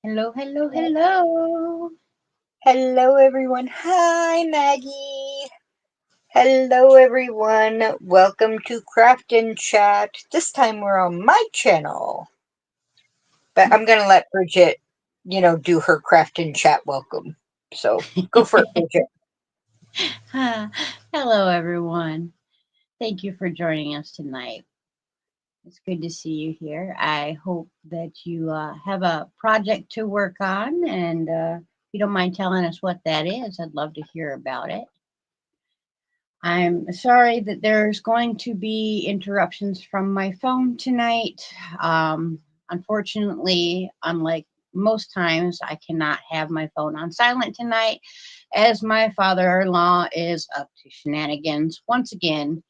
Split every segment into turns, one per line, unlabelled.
Hello, hello, hello.
Hello, everyone. Hi, Maggie. Hello, everyone. Welcome to Craft and Chat. This time we're on my channel, but I'm going to let Bridget, do her Craft and Chat welcome. So go for it, Bridget.
Hello, everyone. Thank you for joining us tonight. It's good to see you here. I hope that you have a project to work on, and if you don't mind telling us what that is, I'd love to hear about it. I'm sorry that there's going to be interruptions from my phone tonight. Unfortunately, unlike most times, I cannot have my phone on silent tonight as my father in law is up to shenanigans once again.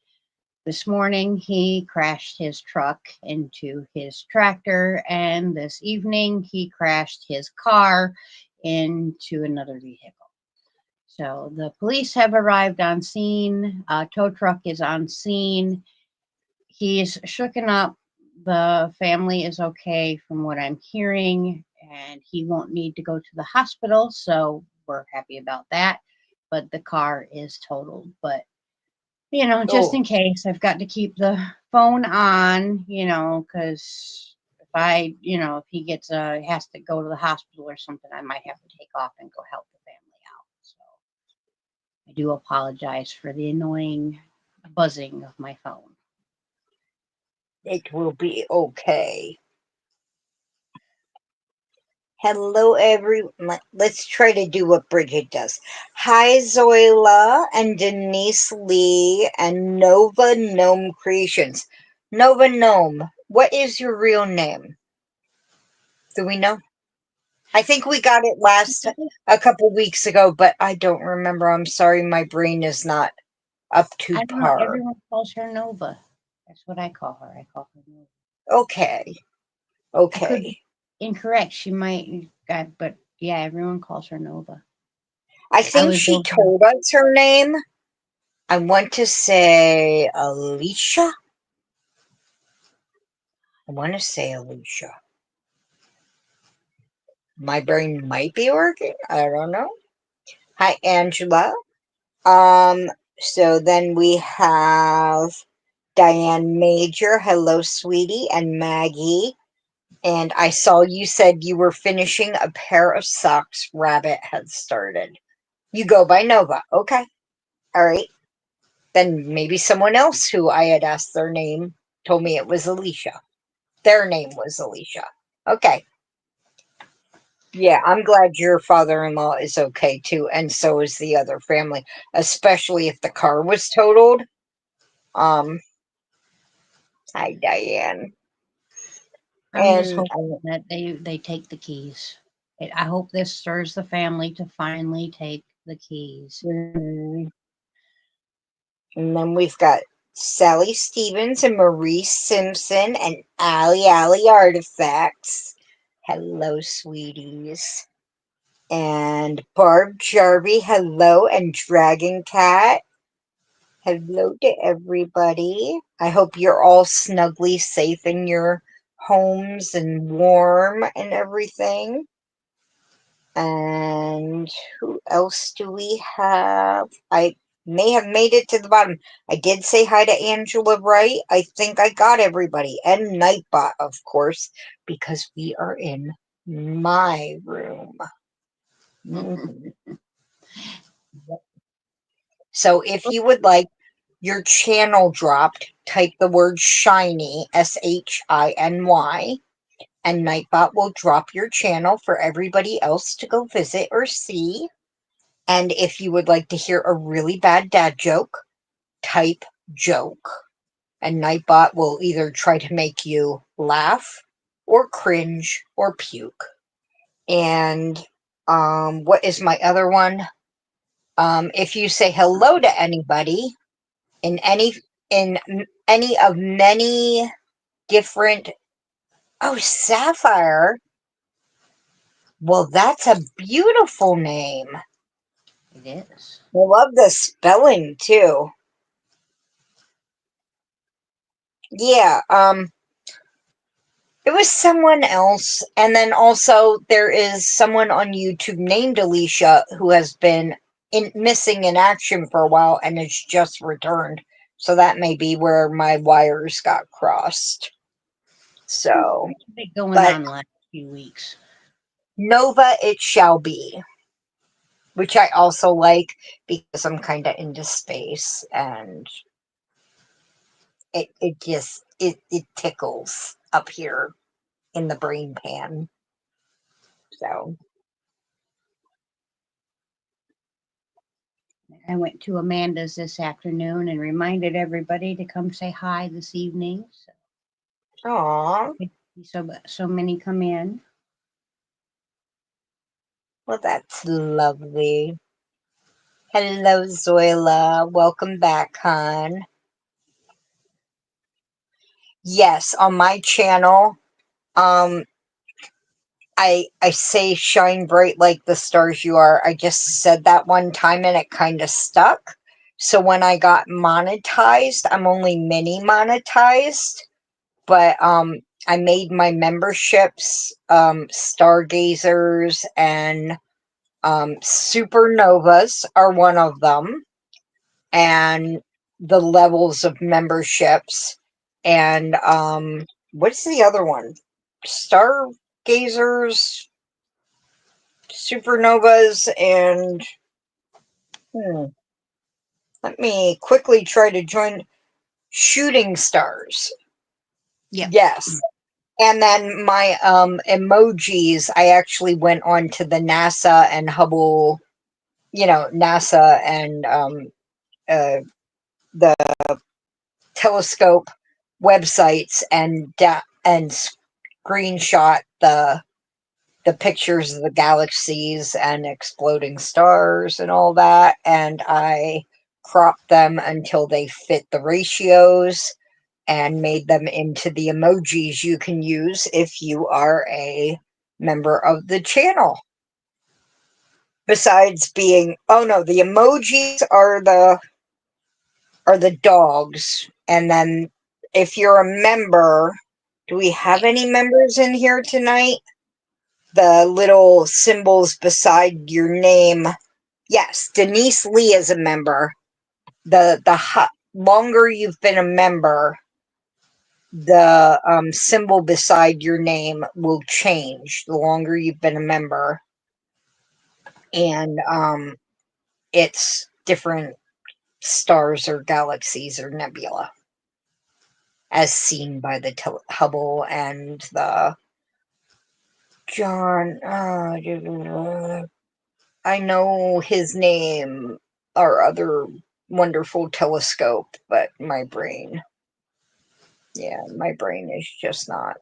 This morning, he crashed his truck into his tractor, and this evening, he crashed his car into another vehicle. So the police have arrived on scene. Tow truck is on scene. He's shooken up. The family is okay from what I'm hearing, and he won't need to go to the hospital. So we're happy about that. But the car is totaled. But, just
Oh,
in case, I've got to keep the phone on, because if he has to go to the hospital or something, I might have to take off and go help the family out. So I do apologize for the annoying buzzing of my phone.
it will be okay. Hello, everyone. Let's try to do what Bridget does. Hi, Zoila and Denise Lee and Nova Gnome Creations. Nova Gnome, what is your real name? Do we know? I think we got it a couple weeks ago, but I don't remember. I'm sorry, my brain is not up to
I don't know.
par.
Everyone calls her Nova. That's what I call her. I call her Nova.
Okay,
I could be
okay.
incorrect. She might, but yeah, everyone calls her Nova.
I
I
think
was
she
over.
told us her name. I want to say Alicia. I want to say Alicia. My brain might be working. I don't know. Hi, Angela. Um, so then we have Diane Major. Hello, sweetie, and Maggie. And I saw you said you were finishing a pair of socks Rabbit had started. You go by Nova. Okay. All right. Then maybe someone else who I had asked their name told me it was Alicia. Their name was Alicia. Okay. Yeah, I'm glad your father in law is okay too, and so is the other family, especially if the car was totaled. Um, Hi, Diane.
I'm just
And
hoping that they take the keys. I hope this stirs the family to finally take the keys.
mm, and then we've got Sally Stevens and Maurice Simpson and Ali Artifacts. Hello, sweeties. And Barb Jarvie, hello, and Dragon Cat. Hello to everybody. I hope you're all snugly safe in your homes and warm and everything. And who else do we have? I may have made it to the bottom. I did say hi to Angela Wright. I think I got everybody. And Nightbot, of course, because we are in my room. Mhm. So if you would like your channel dropped, type the word shiny, SHINY, and Nightbot will drop your channel for everybody else to go visit or see. And if you would like to hear a really bad dad joke, type joke. And Nightbot will either try to make you laugh or cringe or puke. And what is my other one? If you say hello to anybody in any of many different, oh, Sapphire. Well, that's a beautiful name.
It is.
I love the spelling too. Yeah, It was someone else. And then also there is someone on YouTube named Alicia who has been missing in action for a while and has just returned. So that may be where my wires got crossed. So,
What's been going
but
on the last few weeks?
Nova it shall be, which I also like because I'm kind of into space and it just it tickles up here in the brain pan. So
I went to Amanda's this afternoon and reminded everybody to come say hi this evening.
aw,
So many come in.
well that's lovely. Hello Zoila, welcome back, hon. Yes, on my channel, um I say shine bright like the stars you are. I just said that one time and it kind of stuck. So when I got monetized, I'm only mini monetized, but I made my memberships stargazers and supernovas are one of them, and the levels of memberships, and what's the other one? Stargazers, supernovas, and let me quickly try to join shooting stars.
Yep.
Yes. And then my emojis, I actually went on to the NASA and Hubble, NASA and the telescope websites and screenshot the pictures of the galaxies and exploding stars and all that, and I cropped them until they fit the ratios and made them into the emojis you can use if you are a member of the channel. Besides being, oh no, the emojis are the dogs, and then if you're a member, do we have any members in here tonight? The little symbols beside your name. Yes, Denise Lee is a member. The longer you've been a member, the symbol beside your name will change the longer you've been a member, and it's different stars or galaxies or nebula as seen by the Hubble and the John. I know his name, our other wonderful telescope, but my brain, yeah, my brain is just not.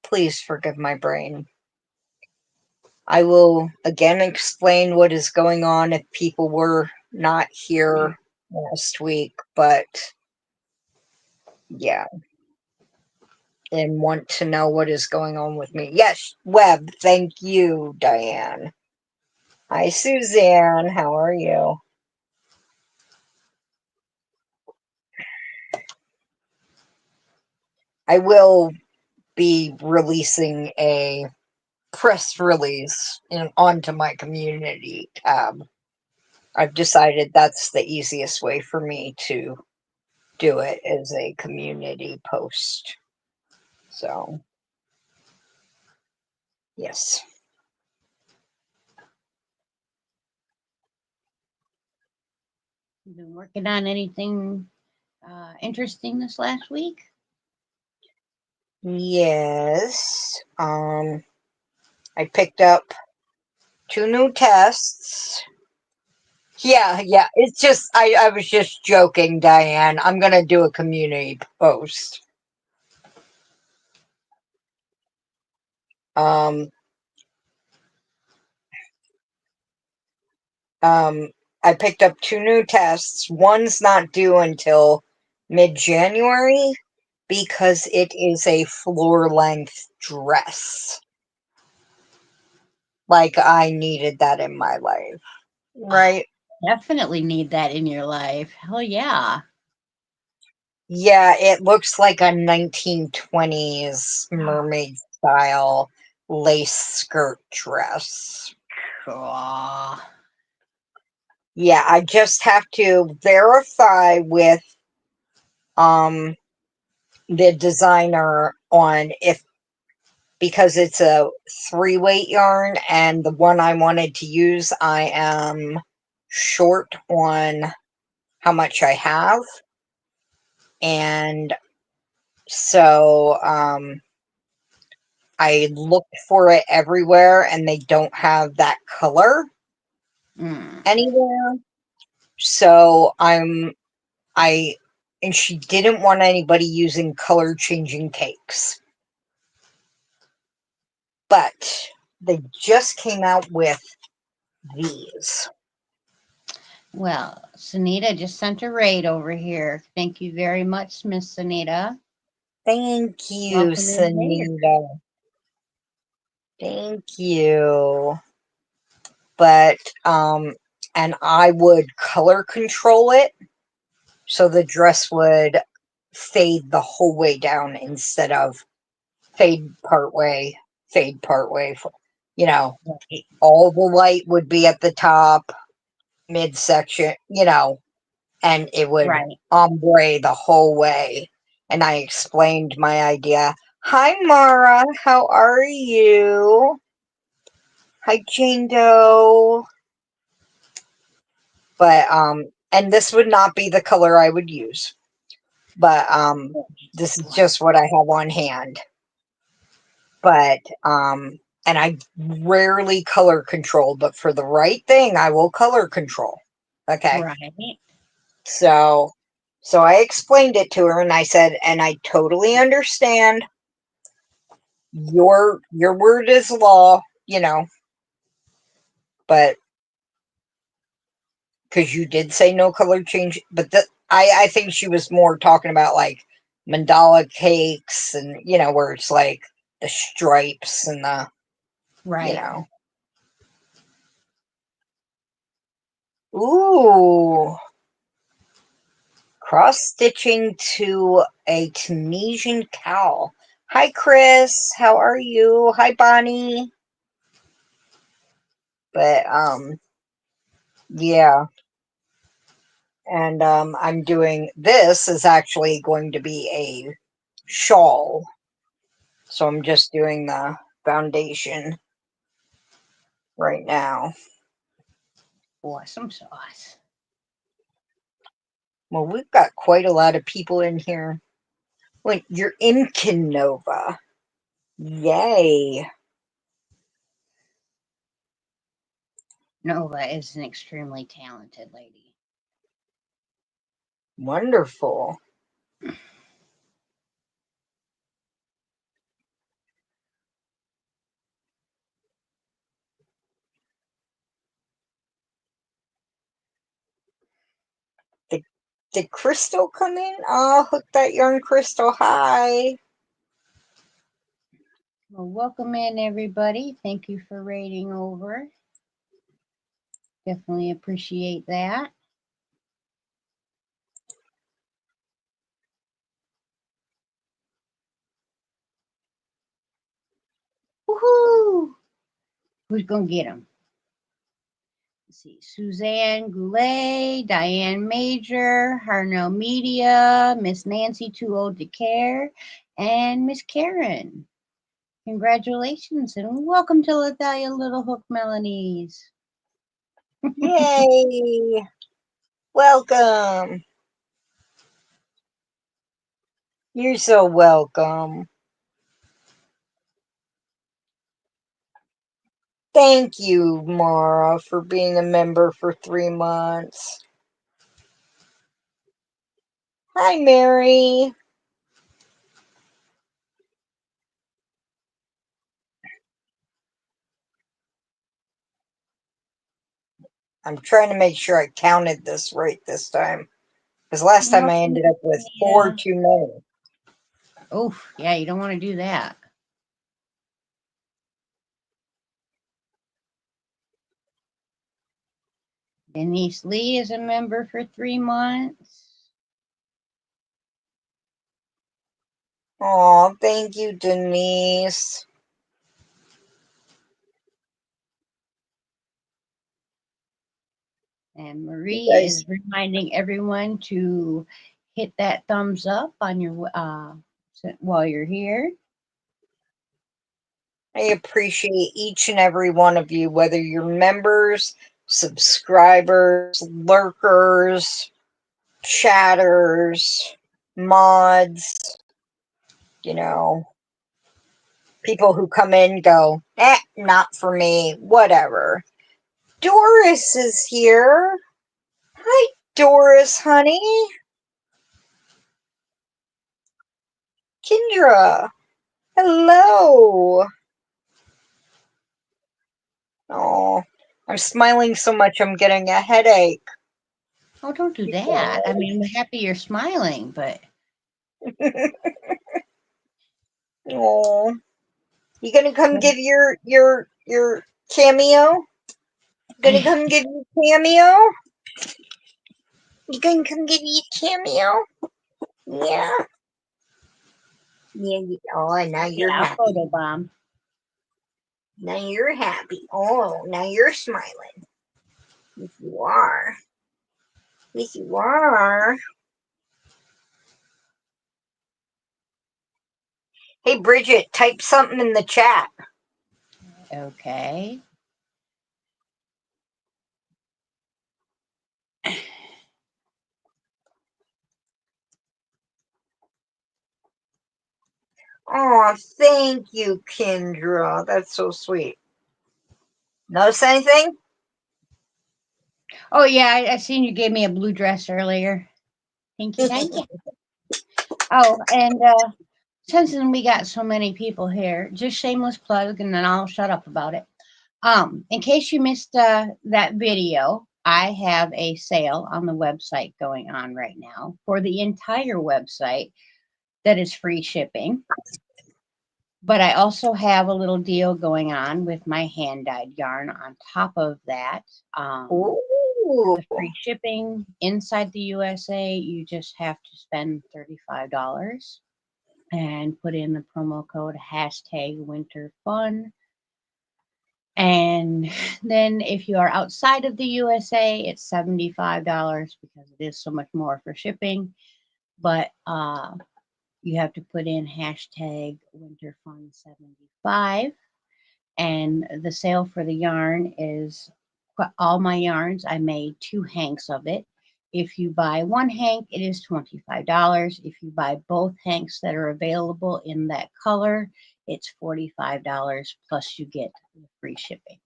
Please forgive my brain. I will again explain what is going on if people were not here last week, but yeah, and want to know what is going on with me. Yes, Web, thank you, Diane. Hi, Suzanne, how are you? I will be releasing a press release onto my community tab. I've decided that's the easiest way for me to do it, as a community post. So, yes.
You been working on anything interesting this last week?
Yes. I picked up 2 new tests. Yeah. It's just I was just joking, Diane. I'm gonna do a community post. Um, I picked up 2 new tests. One's not due until mid-January because it is a floor-length dress. Like, I needed that in my life, right?
Definitely need that in your life. Hell yeah.
Yeah, it looks like a 1920s mermaid style lace skirt dress.
Cool.
Yeah, I just have to verify with um the designer on if, because it's a 3-weight yarn and the one I wanted to use, I am short on how much I have. And so I looked for it everywhere and they don't have that color
Mm.
anywhere. So I and she didn't want anybody using color changing cakes. But they just came out with these.
Well, Sunita just sent a raid over here. Thank you very much, Miss Sunita.
Thank you,
Welcome in here.
Sunita. Thank you. But and I would color control it so the dress would fade the whole way down instead of fade part way. You know,
Right.
all the light would be at the top, midsection, and it would
Right.
ombre the whole way. And I explained my idea. Hi, Mara. How are you? Hi, Jane Doe. But and this would not be the color I would use. But this is just what I have on hand. But and I rarely color control, but for the right thing, I will color control. Okay.
Right.
So I explained it to her and I said, and I totally understand your word is law, but because you did say no color change, but I think she was more talking about like mandala cakes and where it's like the stripes and the you
Right.
know ooh, cross stitching to a Tunisian cowl. Hi Chris, how are you? Hi Bonnie. But yeah, and I'm doing this is actually going to be a shawl. So I'm just doing the foundation right now.
Awesome sauce.
Well, we've got quite a lot of people in here. Wait, you're in Canova. Yay.
Nova is an extremely talented lady.
Wonderful. Did, did Crystal come in? Oh, hook that yarn, Crystal. Hi.
Well, welcome in, everybody. Thank you for raiding over. Definitely appreciate that. Woohoo! Who's going to get them? Let's see. Suzanne Goulet, Diane Major, Harnell Media, Miss Nancy Too Old to Care, and Miss Karen. Congratulations and welcome to Lethalia Little Hook Melanies.
Yay. Welcome. You're so welcome. Thank you, Mara, for being a member for 3 months. Hi, Mary. I'm trying to make sure I counted this right this time. Because last time I
Welcome,
ended up with four
Anita.
too many.
Oh, yeah, you don't want to do that. Denise Lee is a member for 3 months.
Oh, thank you, Denise.
And
You
Marie
guys,
is reminding everyone to hit that thumbs up on your while you're here.
I appreciate each and every one of you, whether you're members, subscribers, lurkers, chatters, mods, you know, people who come in go, not for me, whatever. Doris is here. Hi, Doris, honey. Kendra, hello. Oh, I'm smiling so much I'm getting a headache.
Oh, don't do that. I mean, I'm happy you're smiling, but
Oh, you gonna come give your cameo? Gonna come give you cameo? You gonna come give you cameo? Yeah. Yeah. Oh, now
yeah,
you're
I'll
happy.
photobomb.
Now you're happy. Oh, now you're smiling. Yes, you are. Yes, you are. Hey, Bridget, type something in the chat.
Okay.
Oh, thank you, Kendra. That's so sweet. Notice anything?
Oh yeah, I seen you gave me a blue dress earlier. Thank you, thank you. Oh, and since we got so many people here, just shameless plug, and then I'll shut up about it. In case you missed that video, I have a sale on the website going on right now for the entire website that is free shipping. But I also have a little deal going on with my hand dyed yarn on top of that. Um, for
Ooh.
the free shipping inside the USA, you just have to spend $35 and put in the promo code hashtag winter fun. And then if you are outside of the USA, it's $75 because it is so much more for shipping. But you have to put in hashtag winterfun75. And the sale for the yarn is all my yarns. I made 2 hanks of it. If you buy 1 hank, it is $25. If you buy both hanks that are available in that color, it's $45 plus you get the free shipping.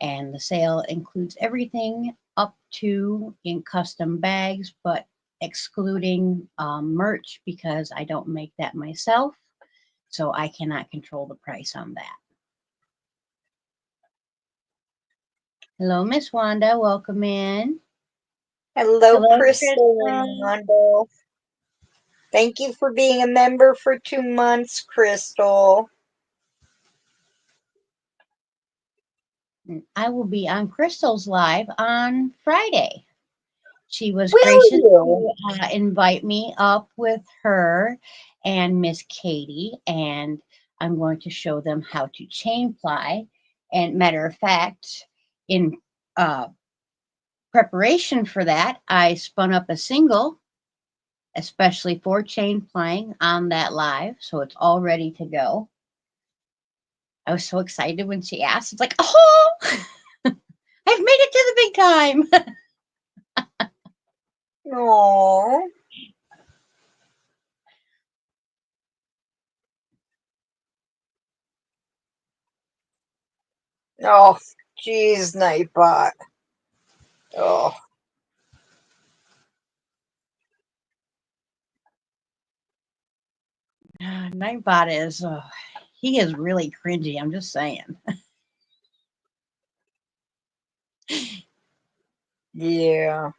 And the sale includes everything up to in custom bags, but excluding merch because I don't make that myself. So I cannot control the price on that. Hello, Miss Wanda. Welcome in.
Hello,
Hello,
Crystal and
Crystal.
Mondo. Thank you for being a member for 2 months, Crystal.
I will be on Crystal's live on Friday. She was
Will
gracious
you?
to invite me up with her and Miss Katie, and I'm going to show them how to chain ply. And matter of fact, in uh, preparation for that, I spun up a single, especially for chain plying on that live, so it's all ready to go. I was so excited when she asked. It's like, oh, I've made it to the big time.
Aww. Oh, geez, Nightbot. Oh,
Nightbot is, he is really cringy. I'm just saying.
yeah.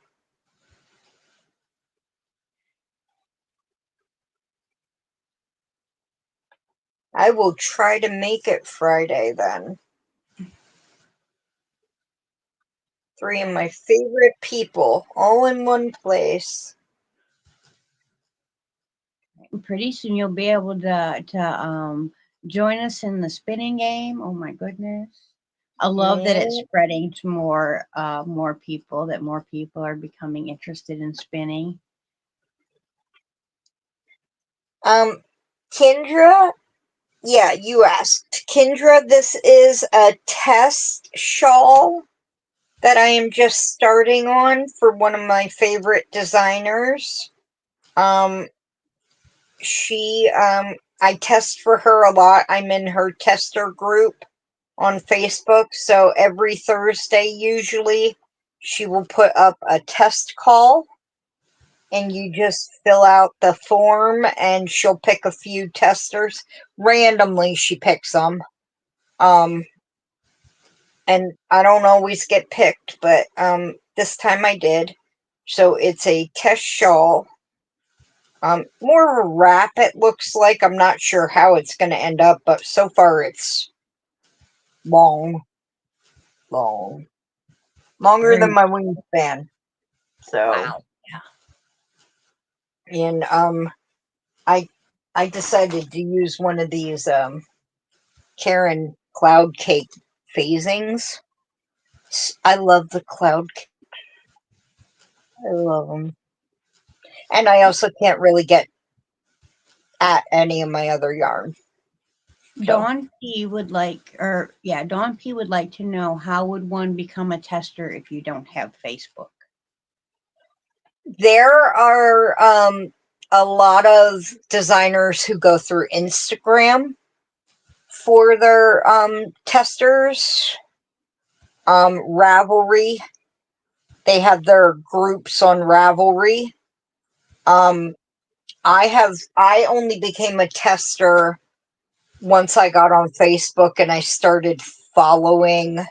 I will try to make it Friday then. 3 of my favorite people all in one place.
Pretty soon you'll be able to join us in the spinning game. Oh my goodness. I love that it's
Yeah.
spreading to more people, that more people are becoming interested in spinning.
Um, Kendra, yeah, you asked. Kendra, this is a test shawl that I am just starting on for one of my favorite designers. Um, I test for her a lot. I'm in her tester group on Facebook, so every Thursday usually she will put up a test call and you just fill out the form and she'll pick a few testers. Randomly she picks them. Um and I don't always get picked, but this time I did. So it's a test shawl. More of a wrap it looks like. I'm not sure how it's going to end up, but so far it's long, long, longer than
Very
my wingspan. So,
wow. Yeah.
and I I decided to use one of these Karen cloud cake phasings. I love the cloud cake. I love them, and I also can't really get at any of my other yarn. So
Dawn P would like to know, how would one become a tester if you don't have Facebook?
there are a lot of designers who go through Instagram for their testers. Ravelry, they have their groups on Ravelry. Um, I only became a tester once I got on Facebook and I started following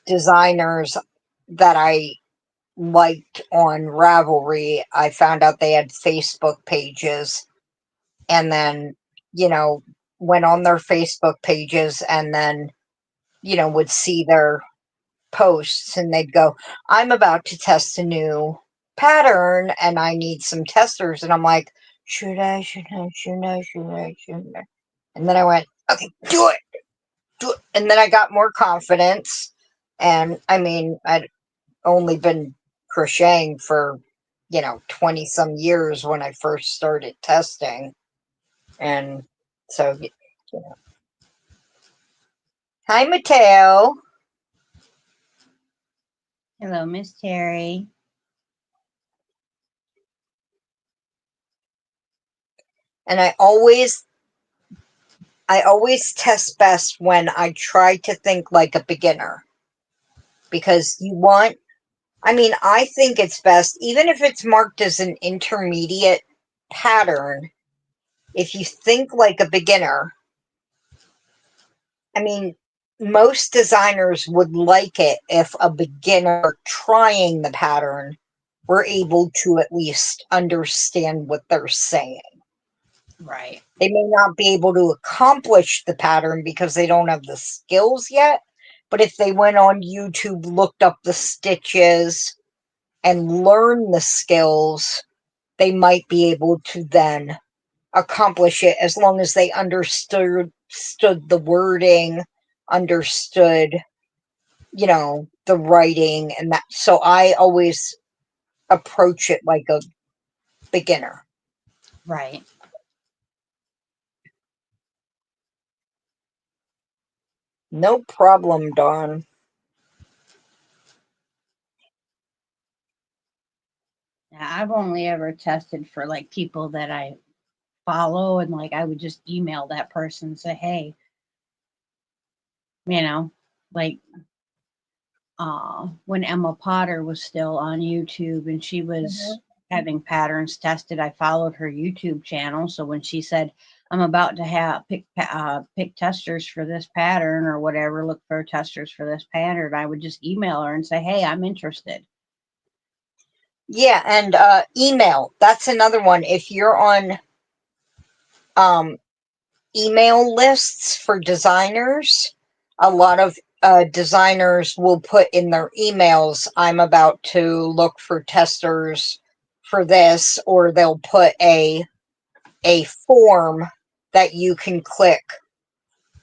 designers that I liked on Ravelry. I found out they had Facebook pages and then, you know, went on their Facebook pages and then, would see their posts and they'd go, I'm about to test a new pattern and I need some testers. And I'm like, should I, should I, should I, should I, should I? And then I went, okay, do it, do it. And then I got more confidence. And I mean, I'd only been crocheting for, 20 some years when I first started testing. And so, hi, Mateo.
Hello, Miss Terry.
And I always test best when I try to think like a beginner because I think it's best, even if it's marked as an intermediate pattern, if you think like a beginner. I mean, most designers would like it if a beginner trying the pattern were able to at least understand what they're saying.
Right.
They may not be able to accomplish the pattern because they don't have the skills yet. But if they went on YouTube, looked up the stitches, and learned the skills, they might be able to then accomplish it as long as they understood the wording, understood, the writing and that. So I always approach it like a beginner.
Right.
No problem, Dawn.
I've only ever tested for like people that I follow, and like I would just email that person and say, hey, you know, like when Emma Potter was still on YouTube and she was
Mhm.
having patterns tested, I followed her YouTube channel. So when she said, I'm about to have pick testers for this pattern or whatever, look for testers for this pattern, I would just email her and say, hey, I'm interested.
Yeah, and email. That's another one. If you're on um, email lists for designers, a lot of designers will put in their emails, I'm about to look for testers for this, or they'll put a a form that you can click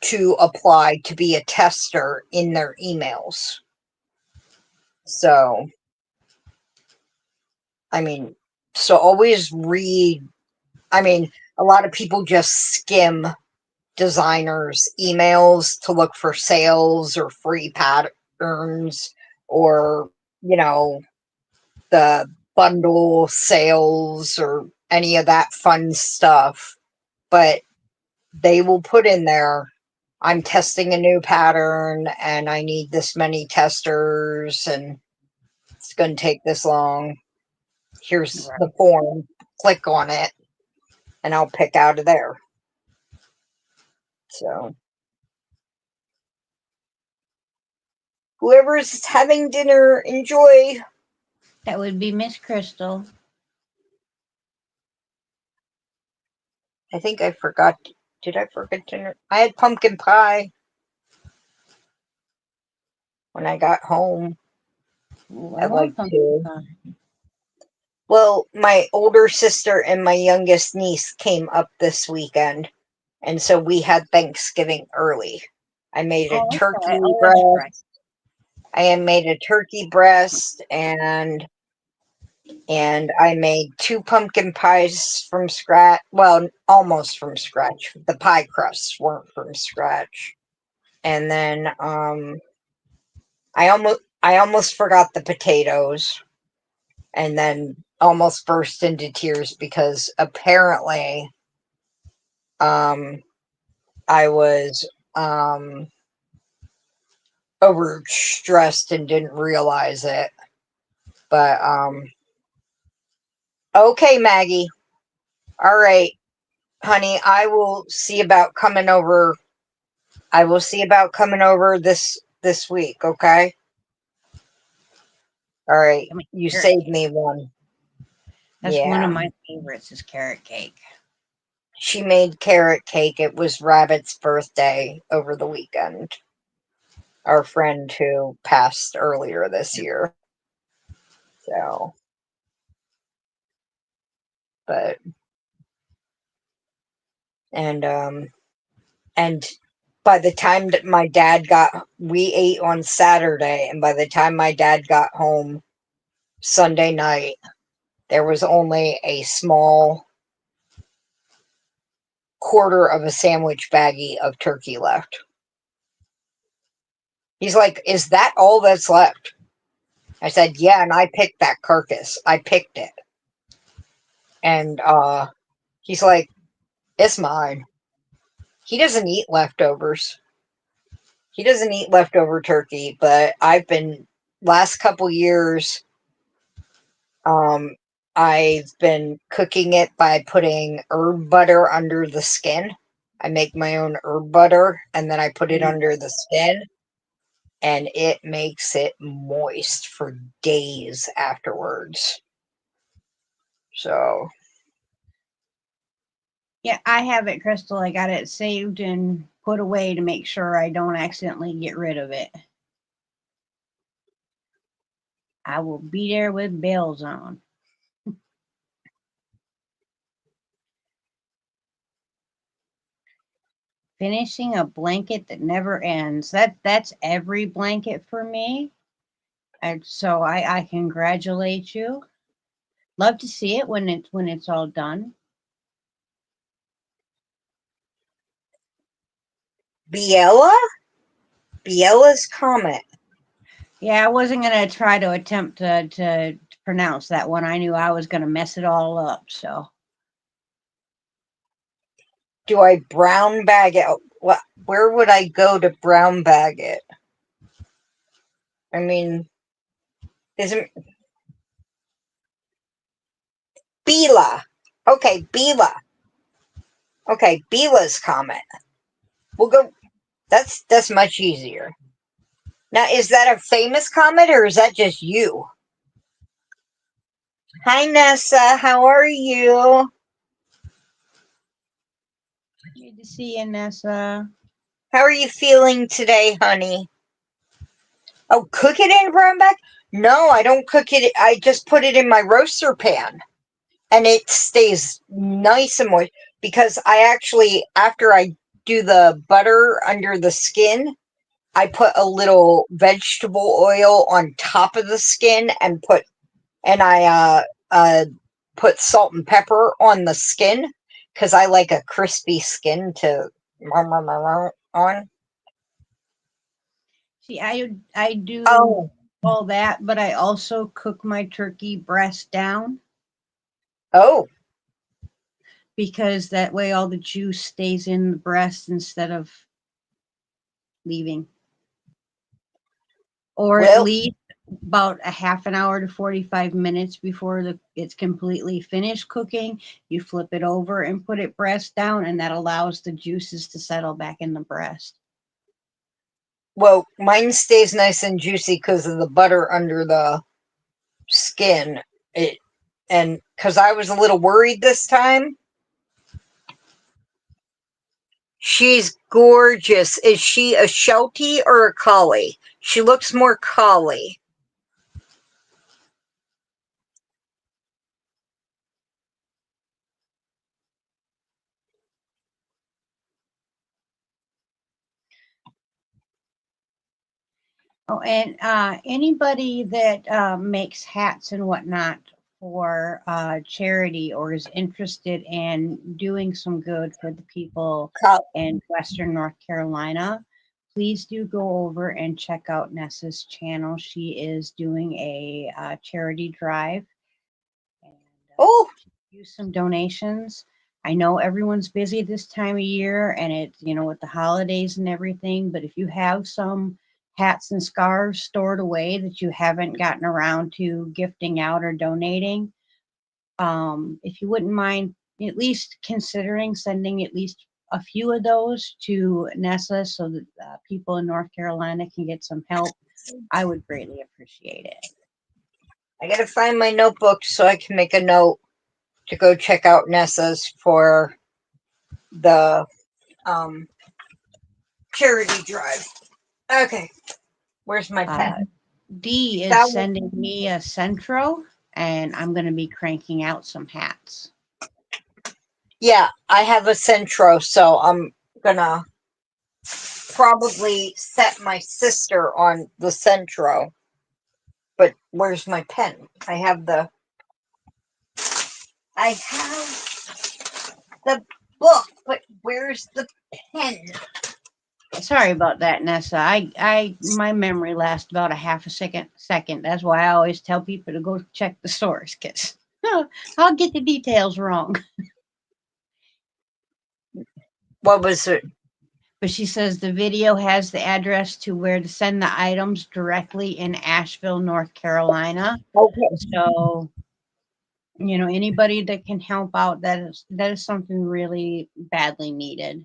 to apply to be a tester in their emails. So, I mean, so always read. I mean, a lot of people just skim designers' emails to look for sales or free patterns or, you know, the bundle sales or any of that fun stuff. But they will put in there, I'm testing a new pattern and I need this many testers and it's going to take this long. Here's
Right.
the form. Click on it and I'll pick out of there. So, whoever's having dinner, enjoy.
That would be Miss Crystal.
I think I forgot. Did I forget dinner? I had pumpkin pie when I got home
Ooh, I
at like
love pumpkin
2.
pie.
Well, my older sister and my youngest niece came up this weekend, and so we had Thanksgiving early. I made a
Oh, okay.
turkey
Oh, that's
breast.
right.
I made a turkey breast and I made 2 pumpkin pies from scratch. Well, almost from scratch. The pie crusts weren't from scratch. And then I almost forgot the potatoes and then almost burst into tears because apparently I was overstressed and didn't realize it. But okay, Maggie. All right, honey, I will see about coming over. I will see about coming over this week, okay? All right.
I mean,
You
carrot
saved
cake.
me one.
That's one
Yeah.
of my favorites is carrot cake.
She made carrot cake. It was Rabbit's birthday over the weekend. Our friend who passed earlier this year. So, but and and by the time that my dad got we ate on Saturday and by the time my dad got home Sunday night, there was only a small quarter of a sandwich baggie of turkey left. He's like, "Is that all that's left?" I said, "Yeah, and I picked that carcass. I picked it." And he's like, "It's mine." He doesn't eat leftovers. He doesn't eat leftover turkey, but I've been last couple years um I've been cooking it by putting herb butter under the skin. I make my own herb butter and then I put it
Mm.
under the skin and it makes it moist for days afterwards. So,
Yeah, I have it, Crystal. I got it saved and put away to make sure I don't accidentally get rid of it. I will be there with bells on. Finishing a blanket that never ends. That's every blanket for me. And so I congratulate you. Love to see it when it's all done.
Biella? Biella's Comet.
Yeah, I wasn't gonna try to attempt to pronounce that one. I knew I was gonna mess it all up. So
Do I brown bag it? What? Where would I go to brown bag it? I mean, isn't Bila? Okay, Bila. Okay, Bila's Comet. We'll go. That's much easier. Now, is that a famous comet or is that just you? Hi, Nessa. How are you?
good to see you, Nessa.
How are you feeling today, honey? Oh, cook it in a brown bag? No, I don't cook it. I just put it in my roaster pan, and it stays nice and moist. because I actually, after I do the butter under the skin, I put a little vegetable oil on top of the skin and I put salt and pepper on the skin because I like a crispy skin to on.
See, I do
Oh,
all that, but I also cook my turkey breast down
oh,
because that way all the juice stays in the breast instead of leaving. Or at
well,
least about a half an hour to 45 minutes before it's completely finished cooking, you flip it over and put it breast down, and that allows the juices to settle back in the breast.
well, mine stays nice and juicy because of the butter under the skin. It and because I was a little worried this time. She's gorgeous. Is she a Sheltie or a Collie? She looks more Collie.
Oh, and anybody that makes hats and whatnot for charity or is interested in doing some good for the people in Western North Carolina, please do go over and check out Nessa's channel. She is doing a charity drive and
Oh,
use some donations. I know everyone's busy this time of year and it's, with the holidays and everything, but if you have some hats and scarves stored away that you haven't gotten around to gifting out or donating, if you wouldn't mind at least considering sending at least a few of those to Nessa so that people in North Carolina can get some help, I would greatly appreciate it.
I gotta find my notebook so I can make a note to go check out Nessa's for the um, charity drive. Okay, where's my pen?
Dee is
That was,
sending me a Centro, and I'm going to be cranking out some hats.
yeah, I have a Centro, so I'm gonna probably set my sister on the Centro. But where's my pen? I have the book, but where's the pen?
Sorry about that, Nessa. My memory lasts about a half a second. That's why I always tell people to go check the source, because I'll get the details wrong.
What was it?
But she says the video has the address to where to send the items directly in Asheville, North Carolina.
Okay.
So, anybody that can help out, that is something really badly needed.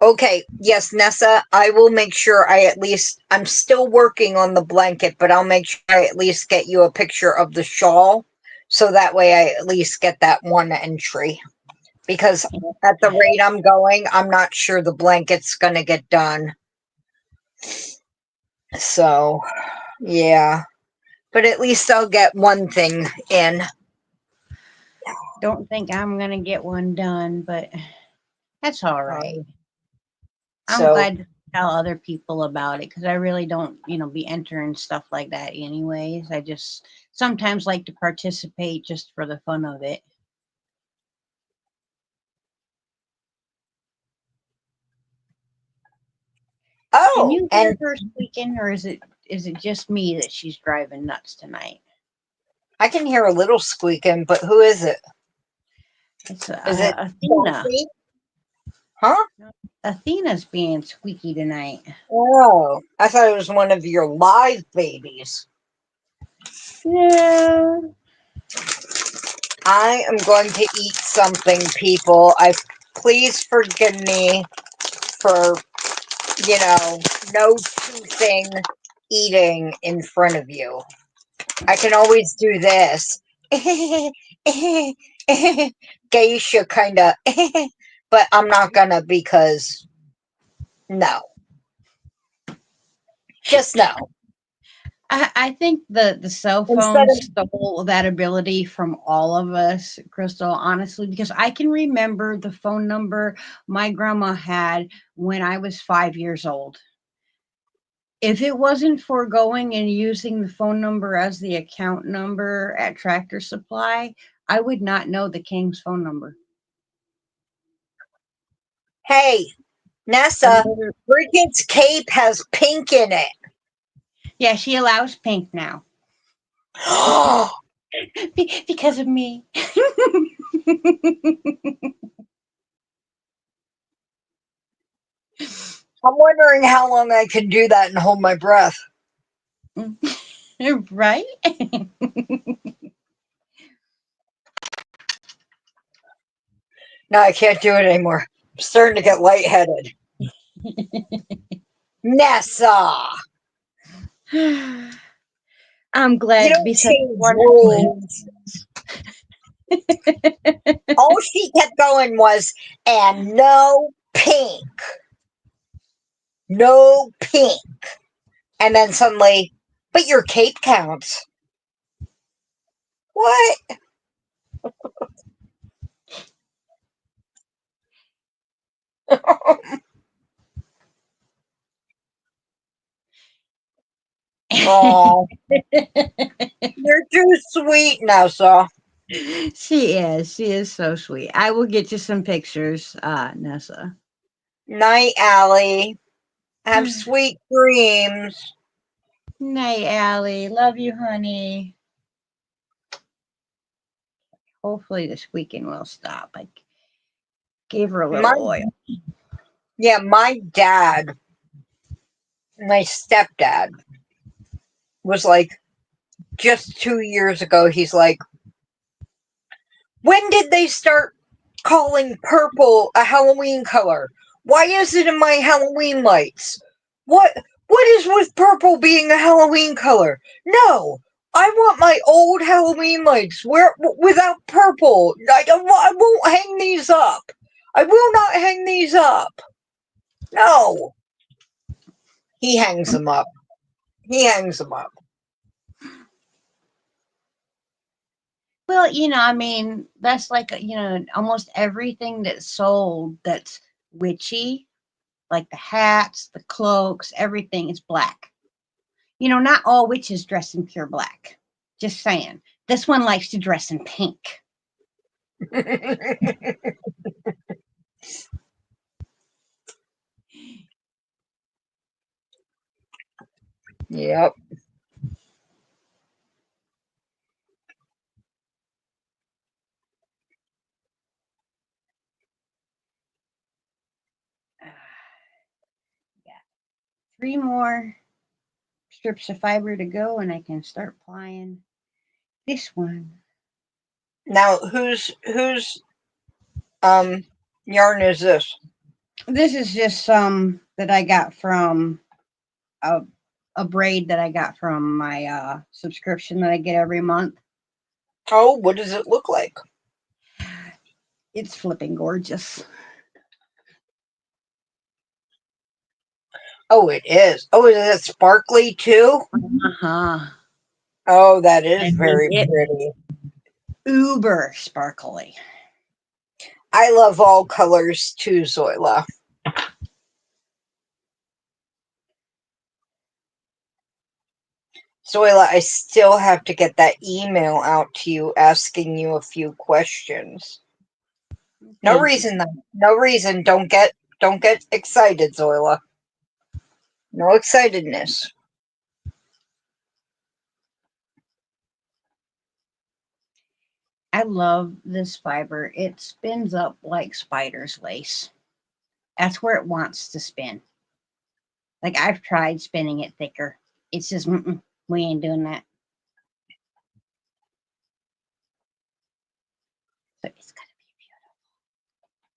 Okay, yes, Nessa, I will make sure I'm still working on the blanket, but I'll make sure I at least get you a picture of the shawl so that way I at least get that one entry. Because at the rate I'm going, I'm not sure the blanket's going to get done. So, yeah. But at least I'll get one thing in.
Don't think I'm going to get one done, but that's all right. I'm
So,
glad to tell other people about it because I really don't, be entering stuff like that anyways. I just sometimes like to participate just for the fun of it. Can
oh,
you hear
and
her squeaking, or is it just me that she's driving nuts tonight?
I can hear a little squeaking, but who is it?
It's
Is it
Athena.
Chelsea? Huh?
Athena's being squeaky tonight.
Oh, I thought it was one of your live babies.
Yeah.
I am going to eat something, people. Please forgive me for, no two-thing eating in front of you. I can always do this. Geisha kind of, but I'm not gonna because no. Just no.
I think the cell
Instead
phone
of,
stole that ability from all of us, Crystal, honestly, because I can remember the phone number my grandma had when I was 5 years old. If it wasn't for going and using the phone number as the account number at Tractor Supply, I would not know the King's phone number.
hey,
I
Nessa,
never,
Bridget's cape has pink in it.
yeah, she allows pink now because of me.
I'm wondering how long I can do that and hold my breath.
Right?
No, I can't do it anymore. I'm starting to get lightheaded. Nessa,
I'm
you
glad to be
don't
such a
change
wonderful.
rules. All she kept going was, and no pink. No pink. And then suddenly, but your cape counts. What? Oh, you're too sweet, Nessa.
She is. She is so sweet. I will get you some pictures, Nessa.
Night, Allie. Have sweet dreams.
Night, Allie. Love you, honey. Hopefully this weekend will stop. I gave her a
My
little oil.
yeah, my dad, my stepdad, was like just 2 years ago. He's like, when did they start calling purple a Halloween color? Why is it in my Halloween lights? What is with purple being a Halloween color? No, I want my old Halloween lights where without purple. I won't hang these up. I will not hang these up. No, he hangs them up. He hangs them up.
Well, I mean, that's like, almost everything that's sold that's witchy, like the hats, the cloaks, everything is black. Not all witches dress in pure black. Just saying. This one likes to dress in pink.
Yep.
Got 3 more strips of fiber to go, and I can start plying this one.
Now, whose yarn is this?
This is just some that I got from a, a braid that I got from my subscription that I get every month.
Oh, what does it look like?
It's flipping gorgeous.
Oh, it is. Oh, is it sparkly too?
Uh-huh.
Oh, that
I
is
mean,
very
it's
pretty.
uber sparkly.
I love all colors too, Zoila. Zoila, I still have to get that email out to you asking you a few questions. No
Thank you.
reason though. No reason. Don't get excited, Zoila. No excitedness.
I love this fiber. It spins up like spider's lace. That's where it wants to spin. Like I've tried spinning it thicker. It's just, we ain't doing that. So it's got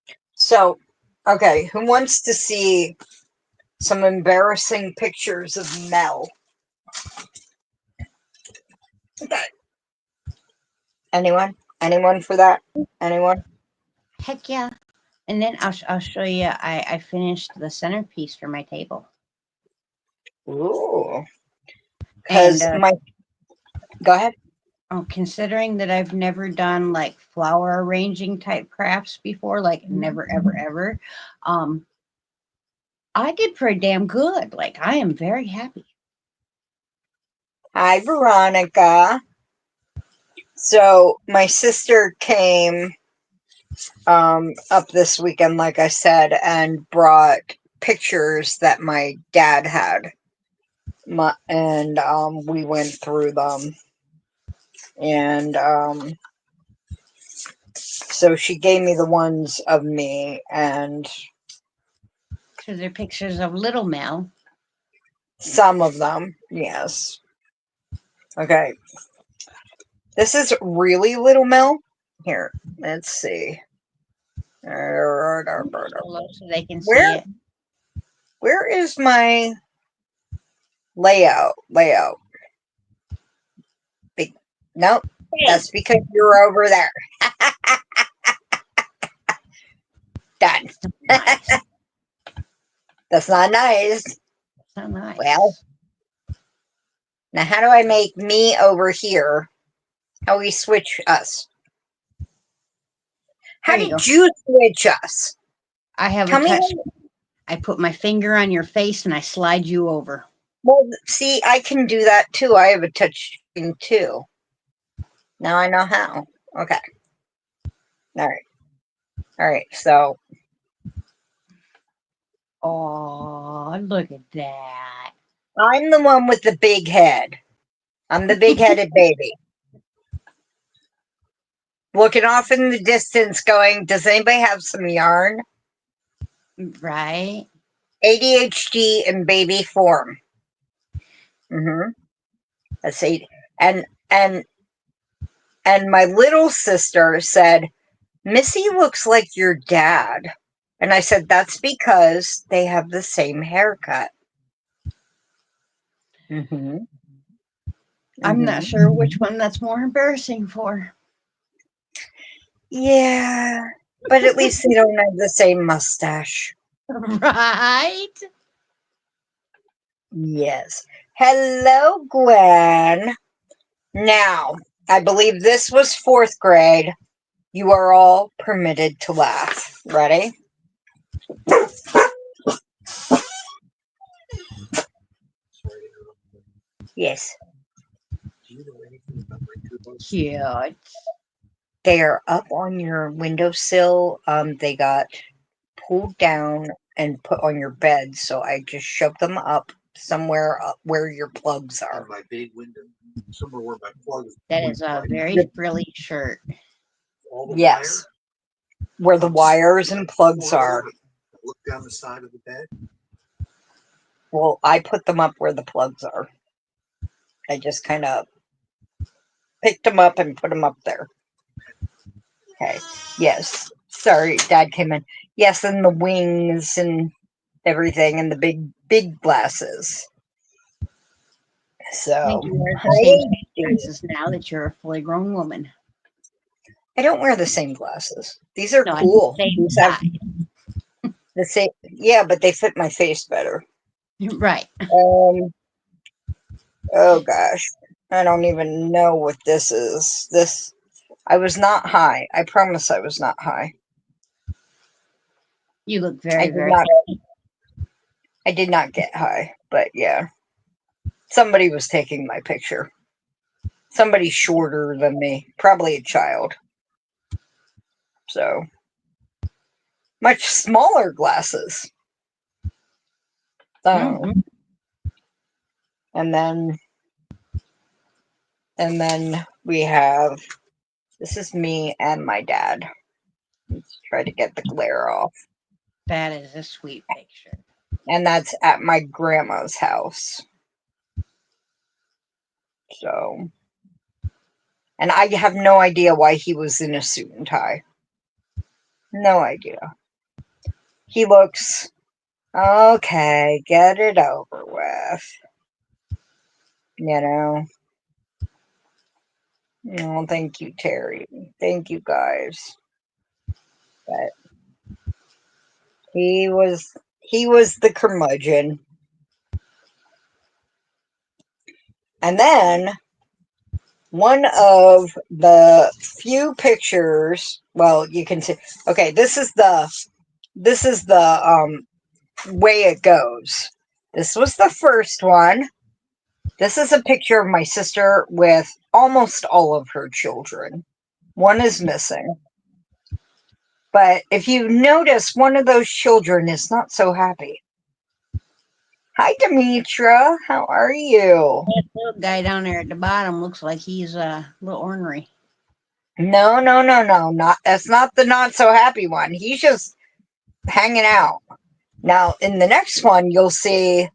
to
So, okay, who wants to see some embarrassing pictures of Mel? Okay. Anyone? Anyone for that? Anyone?
be heck yeah. And then I'll show you. I finished the centerpiece for my table.
Ooh.
And
Because go ahead.
considering that I've never done like flower arranging type crafts before, like never, ever, ever, I did pretty damn good. Like I am very happy.
Hi, Veronica. So my sister came up this weekend, like I said, and brought pictures that my dad had. And we went through them. And so she gave me the ones of me and
So they're pictures of Little Mel.
some of them, yes. Okay. This is really Little Mel. Here, let's see.
So they can see
Where
it.
where is my layout? Big, nope. That's because you're over there. Done.
Nice.
That's not nice.
So nice.
Well, now how do I make me over here? How do we switch us? How
There you
did
go.
you switch us?
I have
Tell
a
me.
touch. I put my finger on your face and I slide you over.
Well, see, I can do that too. I have a touch screen too. Now I know how. Okay. All right. All right. So
Oh, look at that.
I'm the one with the big head. I'm the big-headed baby. Looking off in the distance, going, does anybody have some yarn?
Right?
ADHD in baby form. Mm-hmm. Let's see. And and my little sister said, Missy looks like your dad. And I said, that's because they have the same haircut. Mm-hmm.
I'm not sure which one that's more embarrassing for.
Yeah, but at least they don't have the same mustache.
Right?
Yes. Hello, Gwen. Now, I believe this was fourth grade. You are all permitted to laugh. Ready? Yes.
Cute.
They are up on your windowsill. They got pulled down and put on your bed, so I just shoved them up somewhere up where your plugs are.
My big window, somewhere where my plugs.
That is a very frilly shirt.
Yes, where the wires and plugs are.
Look down the side of the bed.
Well, I put them up where the plugs are. I just kind of picked them up and put them up there. Okay. Yes. Sorry, Dad came in. Yes, and the wings and everything, and the big glasses.
I
So
think you wear the same glasses now that you're a fully grown woman.
I don't wear the same glasses. These are
No, I
cool.
same
These have
size.
the same. Yeah, but they fit my face better.
Right.
Oh gosh, I don't even know what this is. This I was not high. I promise I was not high.
You look
I
very,
did
very
not.
happy.
I did not get high, but yeah, somebody was taking my picture. Somebody shorter than me, probably a child. So much smaller glasses.
Mm-hmm.
And then we have, this is me and my dad. Let's try to get the glare off.
That is a sweet picture.
And that's at my grandma's house. So, and I have no idea why he was in a suit and tie. No idea. He looks okay, get it over with. You know. Oh, thank you, Terry. Thank you guys. But he was the curmudgeon. And then one of the few pictures, well, you can see, okay, this is the way it goes. This was the first one. This is a picture of my sister with almost all of her children. One is missing. But if you notice, one of those children is not so happy. Hi, Demetra. How are you?
That little guy down there at the bottom looks like he's a little ornery.
No. That's not the not so happy one. He's just hanging out. Now, in the next one, you'll see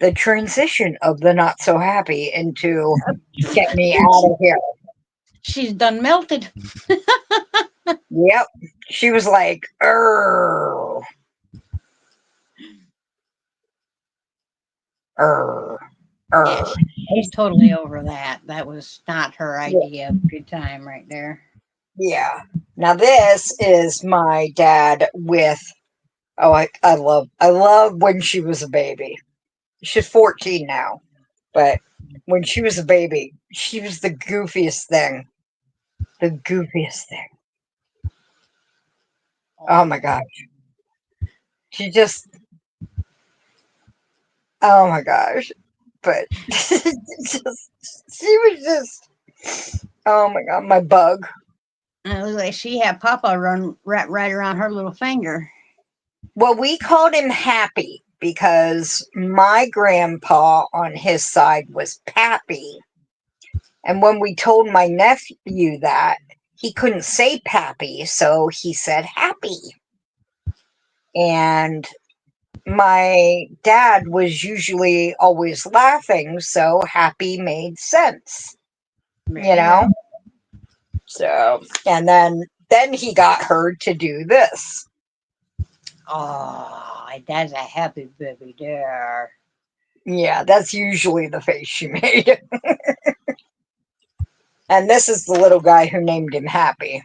the transition of the not so happy into get me out of here.
She's done melted.
Yep. She was like, "Err, err,
Yeah,
err."
she's totally over that. That was not her idea of a good time right there.
Yeah. Now this is my dad with, oh, I love when she was a baby. She's 14 now, but when she was a baby, she was the goofiest thing. The goofiest thing. Oh my gosh. She just, oh my gosh. But just, she was just, oh my God, my bug.
And it looked like she had Papa run right around her little finger.
Well, we called him Happy because my grandpa on his side was Pappy. And when we told my nephew that, he couldn't say Pappy, so he said Happy. And my dad was usually always laughing, so Happy made sense, you know? So, and then he got her to do this.
Oh, that's a happy baby there.
Yeah, that's usually the face she made. And this is the little guy who named him Happy.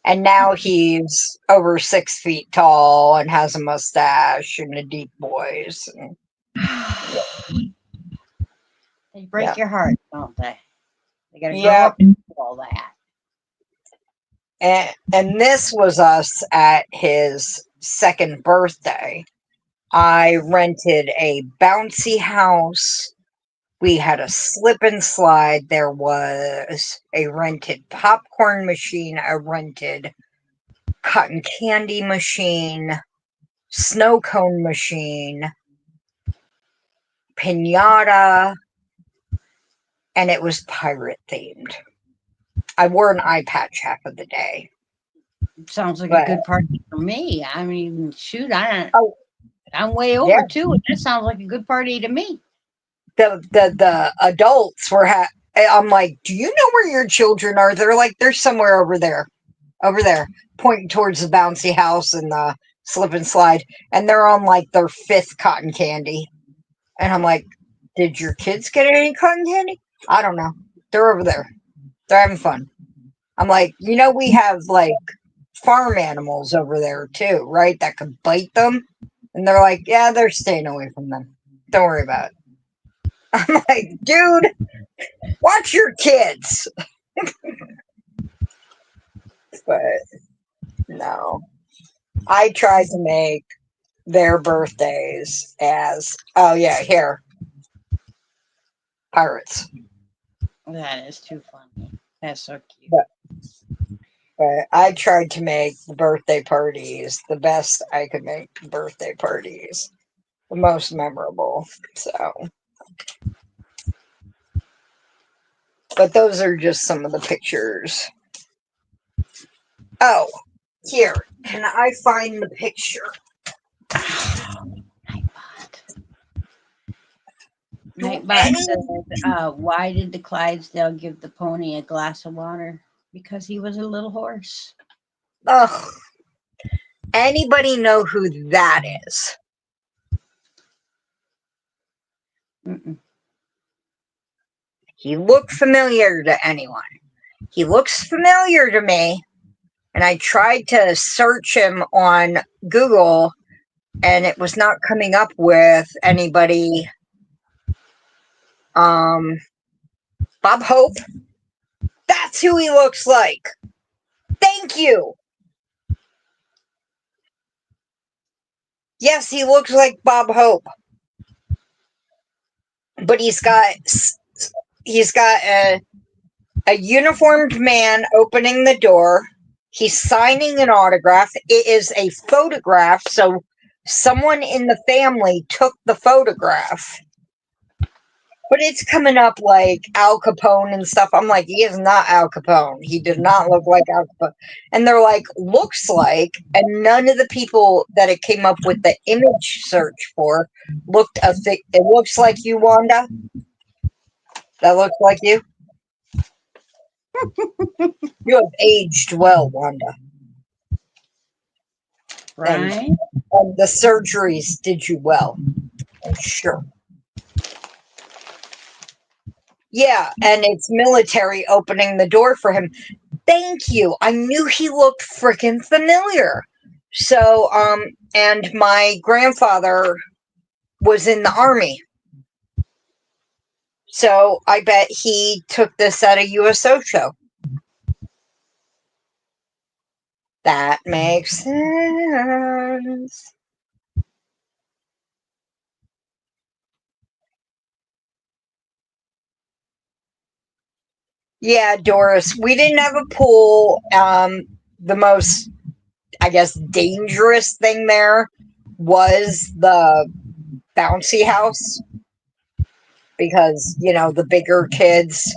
And now he's over 6 feet tall and has a mustache and a deep voice. And,
They break
yeah.
your heart, don't they? They gotta grow
Yeah.
up and do all that.
And this was us at his second birthday. I rented a bouncy house. We had a slip and slide. There was a rented popcorn machine, a rented cotton candy machine, snow cone machine, pinata, and it was pirate themed. I wore an eye patch half of the day.
Sounds like a
But
good party for me. I mean, shoot,
oh
I'm way
yeah,
over too, and that sounds like a good party to me.
the adults were I'm like, do you know where your children are? They're like, they're somewhere over there, pointing towards the bouncy house and the slip and slide, and they're on like their fifth cotton candy. And I'm like, did your kids get any cotton candy? I don't know. They're over there. They're having fun. I'm like, we have like farm animals over there too, right? That could bite them. And they're like, yeah, they're staying away from them. Don't worry about it. I'm like, dude, watch your kids. But no, I tried to make their birthdays as, oh yeah, here, pirates.
That is too funny. That's so cute.
But I tried to make the birthday parties the best I could make birthday parties, the most memorable. So, but those are just some of the pictures. Oh, here, can I find the picture?
Nightbot said, why did the Clydesdale give the pony a glass of water? Because he was a little horse.
Ugh. Anybody know who that is?
Mm-mm.
He looked familiar to anyone. He looks familiar to me. And I tried to search him on Google, and it was not coming up with anybody Bob Hope. That's who he looks like. Thank you. Yes, he looks like Bob Hope. But he's got a uniformed man opening the door. He's signing an autograph. It is a photograph, so someone in the family took the photograph. But it's coming up like Al Capone and stuff. I'm like, he is not Al Capone. He did not look like Al Capone. And they're like, looks like, and none of the people that it came up with the image search for looked it looks like you, Wanda. That looks like you. You have aged well, Wanda.
Right?
And the surgeries did you well. I'm sure. Yeah, and it's military opening the door for him. Thank you. I knew he looked freaking familiar. So, and my grandfather was in the Army. So I bet he took this at a USO show. That makes sense. Yeah, Doris, we didn't have a pool. The most, I guess, dangerous thing there was the bouncy house because, you know, the bigger kids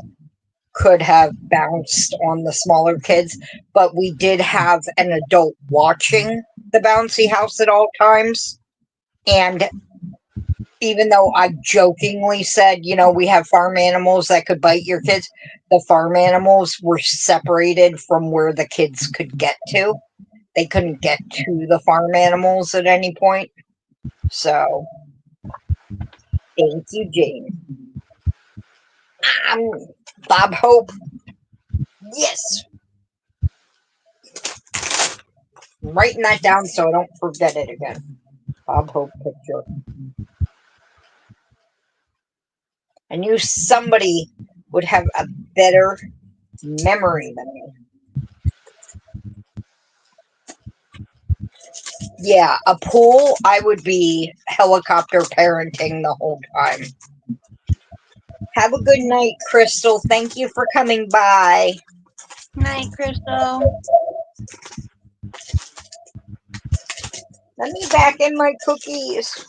could have bounced on the smaller kids, but we did have an adult watching the bouncy house at all times. And even though I jokingly said, you know, we have farm animals that could bite your kids, the farm animals were separated from where the kids could get to. They couldn't get to the farm animals at any point. So, thank you, Jane. Bob Hope. Yes. I'm writing that down so I don't forget it again. Bob Hope picture. I knew somebody would have a better memory than me. Yeah, a pool, I would be helicopter parenting the whole time. Have a good night, Crystal. Thank you for coming by.
Night, Crystal.
Let me back in my cookies.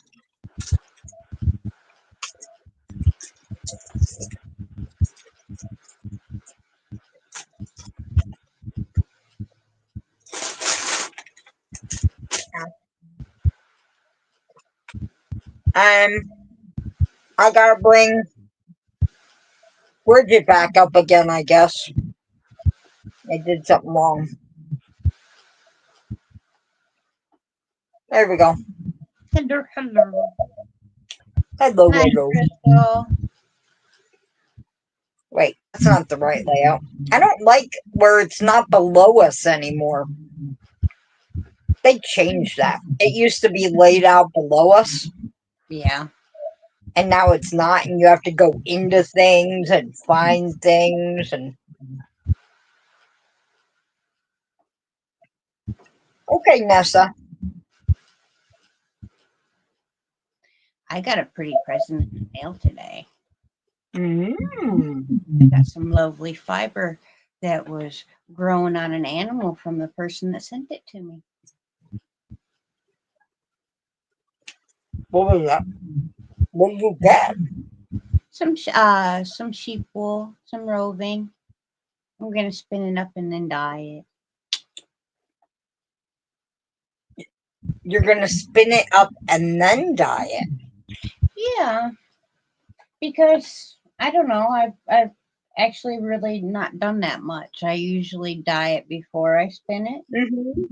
I gotta bring Bridget back up again, I guess. I did something wrong. There we go.
Hello, hello.
Hello,
Night,
hello.
Crystal.
Wait, that's not the right layout. I don't like where it's not below us anymore. They changed that. It used to be laid out below us.
Yeah.
And now it's not, and you have to go into things and find things and okay, Nessa.
I got a pretty present in the mail today.
Mm.
I got some lovely fiber that was grown on an animal from the person that sent it to me.
What was that? What did you get?
Some sheep wool, some roving. I'm gonna spin it up and then dye it.
You're gonna spin it up and then dye it.
Yeah, because I don't know. I've actually really not done that much. I usually dye it before I spin it,
Mm-hmm.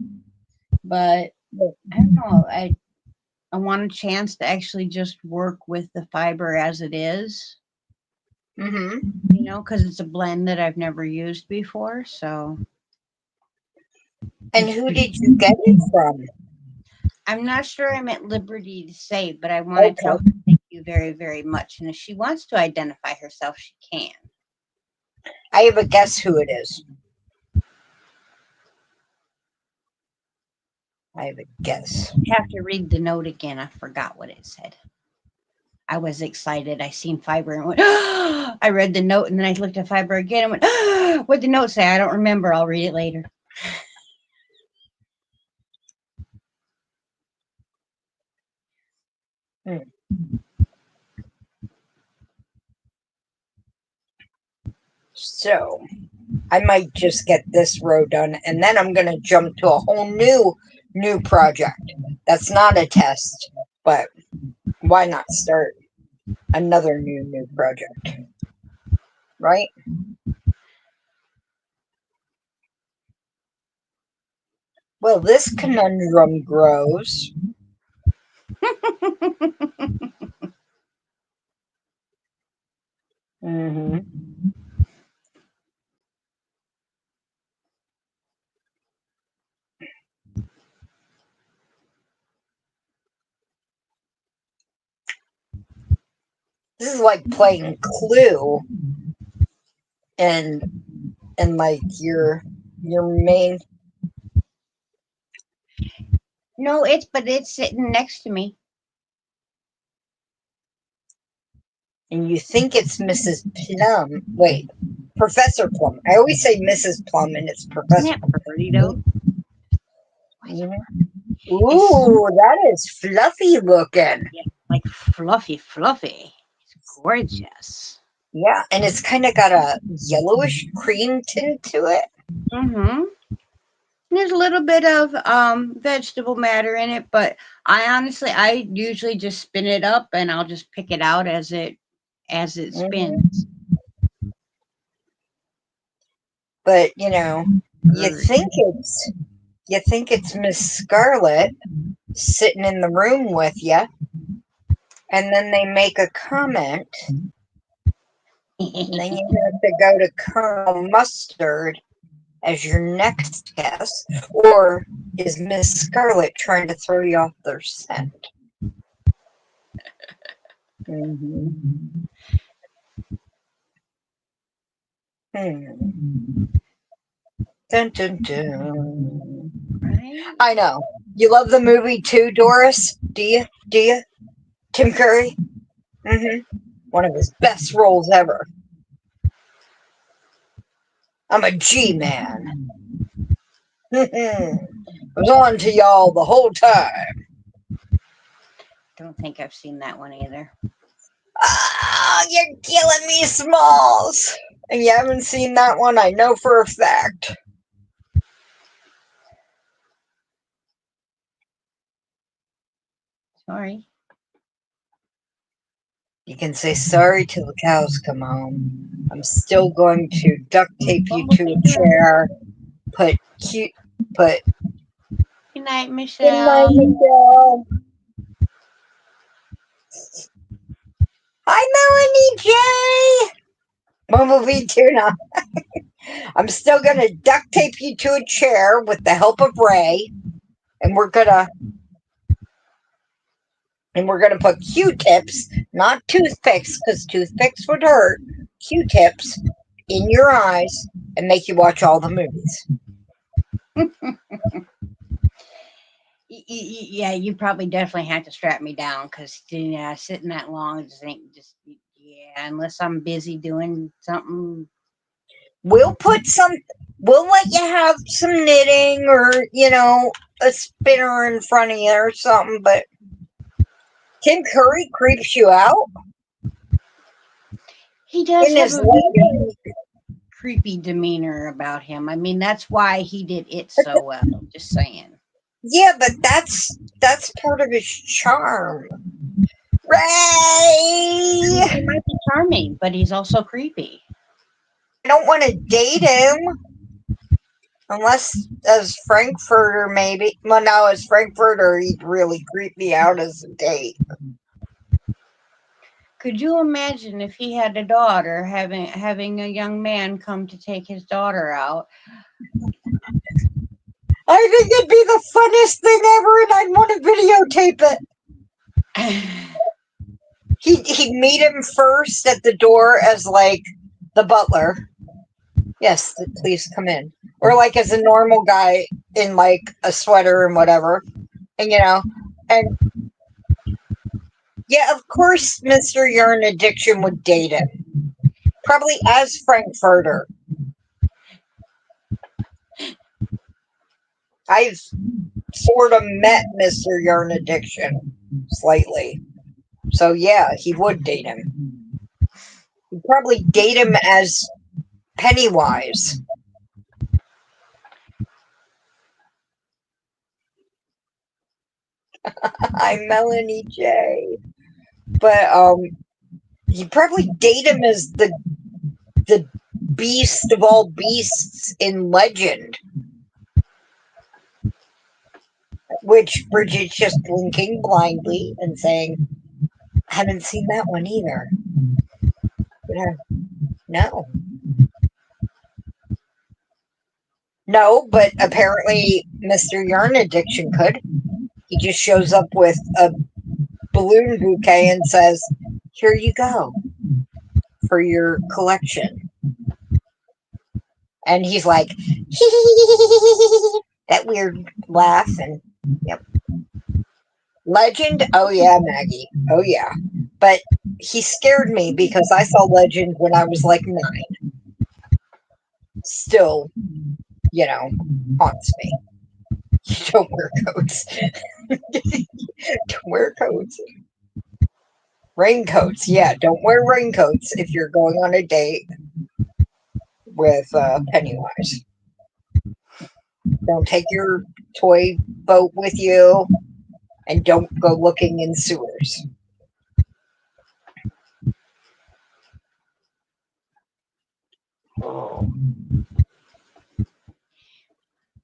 but I don't know. I want a chance to actually just work with the fiber as it is.
Mm-hmm.
You know, because it's a blend that I've never used before. So,
And who did you get it from?
I'm not sure I'm at liberty to say, but I want to
Okay.
tell you thank you you very, very much. And if she wants to identify herself, she can.
I have a guess who it is. I have a guess.
I have to read the note again. I forgot what it said. I was excited. I seen Fiber and went, oh! I read the note and then I looked at Fiber again and went, oh! What'd the note say? I don't remember. I'll read it later.
So I might just get this row done, and then I'm going to jump to a whole new project. That's not a test, but why not start another new project, right? Well, this conundrum grows. Mm-hmm. This is like playing Clue, and like your main.
No, but it's sitting next to me.
And you think it's Mrs. Plum. Wait, Professor Plum. I always say Mrs. Plum, and it's Professor
Isn't that pretty though?
Mm-hmm. Ooh, that is fluffy looking.
Yeah, like fluffy. It's gorgeous.
Yeah, and it's kind of got a yellowish cream tint to it.
Mm-hmm. There's a little bit of vegetable matter in it, but I usually just spin it up and I'll just pick it out as it spins.
But you know, you think it's Miss Scarlet sitting in the room with you, and then they make a comment, and then you have to go to Colonel Mustard as your next guess, or is Miss Scarlet trying to throw you off their scent? Mm-hmm. Dun, dun, dun.
Right?
I know. You love the movie too, Doris? Do you? Tim Curry? Mm-hmm. One of his best roles ever. I'm a G-man. I was on to y'all the whole time.
Don't think I've seen that one either.
Ah, you're killing me, Smalls. And you haven't seen that one, I know for a fact.
Sorry.
You can say sorry till the cows come home. I'm still going to duct tape you to a chair. Good
night,
night,
Michelle.
Michelle. Hi, Melanie J. Bumblebee Tuna. I'm still going to duct tape you to a chair with the help of Ray. And we're going to put Q-tips, not toothpicks, because toothpicks would hurt. Q-tips in your eyes and make you watch all the movies.
Yeah, you probably definitely have to strap me down because sitting that long unless I'm busy doing something.
We'll let you have some knitting or, a spinner in front of you or something, but Tim Curry creeps you out.
He does
In
have
his
a creepy demeanor about him. I mean, that's why he did it so well. Just saying.
Yeah, but that's part of his charm. Ray!
He might be charming, but he's also creepy.
I don't want to date him. Unless as Frankfurter, maybe. Well, no, as Frankfurter, he'd really creep me out as a date.
Could you imagine if he had a daughter, having a young man come to take his daughter out?
I think it'd be the funnest thing ever, and I'd want to videotape it. He'd meet him first at the door as like the butler. Yes, please come in. Or like as a normal guy in like a sweater and whatever. And and yeah, of course Mr. Yarn Addiction would date him. Probably as Frankfurter. I've sort of met Mr. Yarn Addiction slightly. So yeah, he would date him. He'd probably date him as Pennywise. I'm Melanie J. But he'd probably date him as the beast of all beasts in Legend. Which Bridget's just blinking blindly and saying, haven't seen that one either. Yeah. No. No, but apparently Mr. Yarn Addiction could. He just shows up with a balloon bouquet and says, here you go for your collection. And he's like, that weird laugh. And yep. Legend? Oh yeah, Maggie. Oh yeah. But he scared me because I saw Legend when I was like 9. Still, haunts me. Don't wear coats. Don't wear coats. Raincoats. Yeah, don't wear raincoats if you're going on a date with Pennywise. Don't take your toy boat with you, and don't go looking in sewers.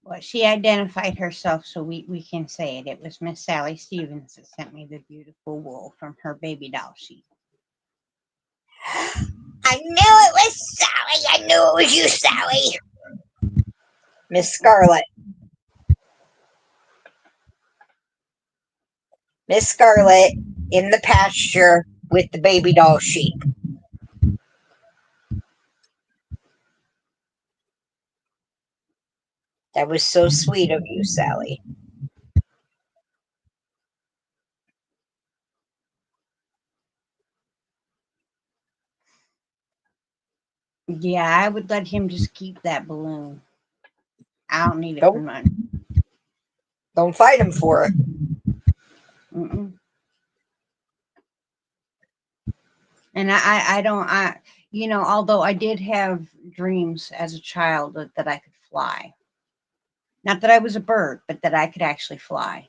Well, she identified herself, so we can say it. It was Miss Sally Stevens that sent me the beautiful wool from her baby doll sheet.
I knew it was Sally. I knew it was you, Sally. Miss Scarlet. Miss Scarlet in the pasture with the baby doll sheep. That was so sweet of you, Sally.
Yeah, I would let him just keep that balloon. I don't need it for money.
Don't fight him for it.
Mm-mm. And I don't, although I did have dreams as a child that I could fly. Not that I was a bird, but that I could actually fly.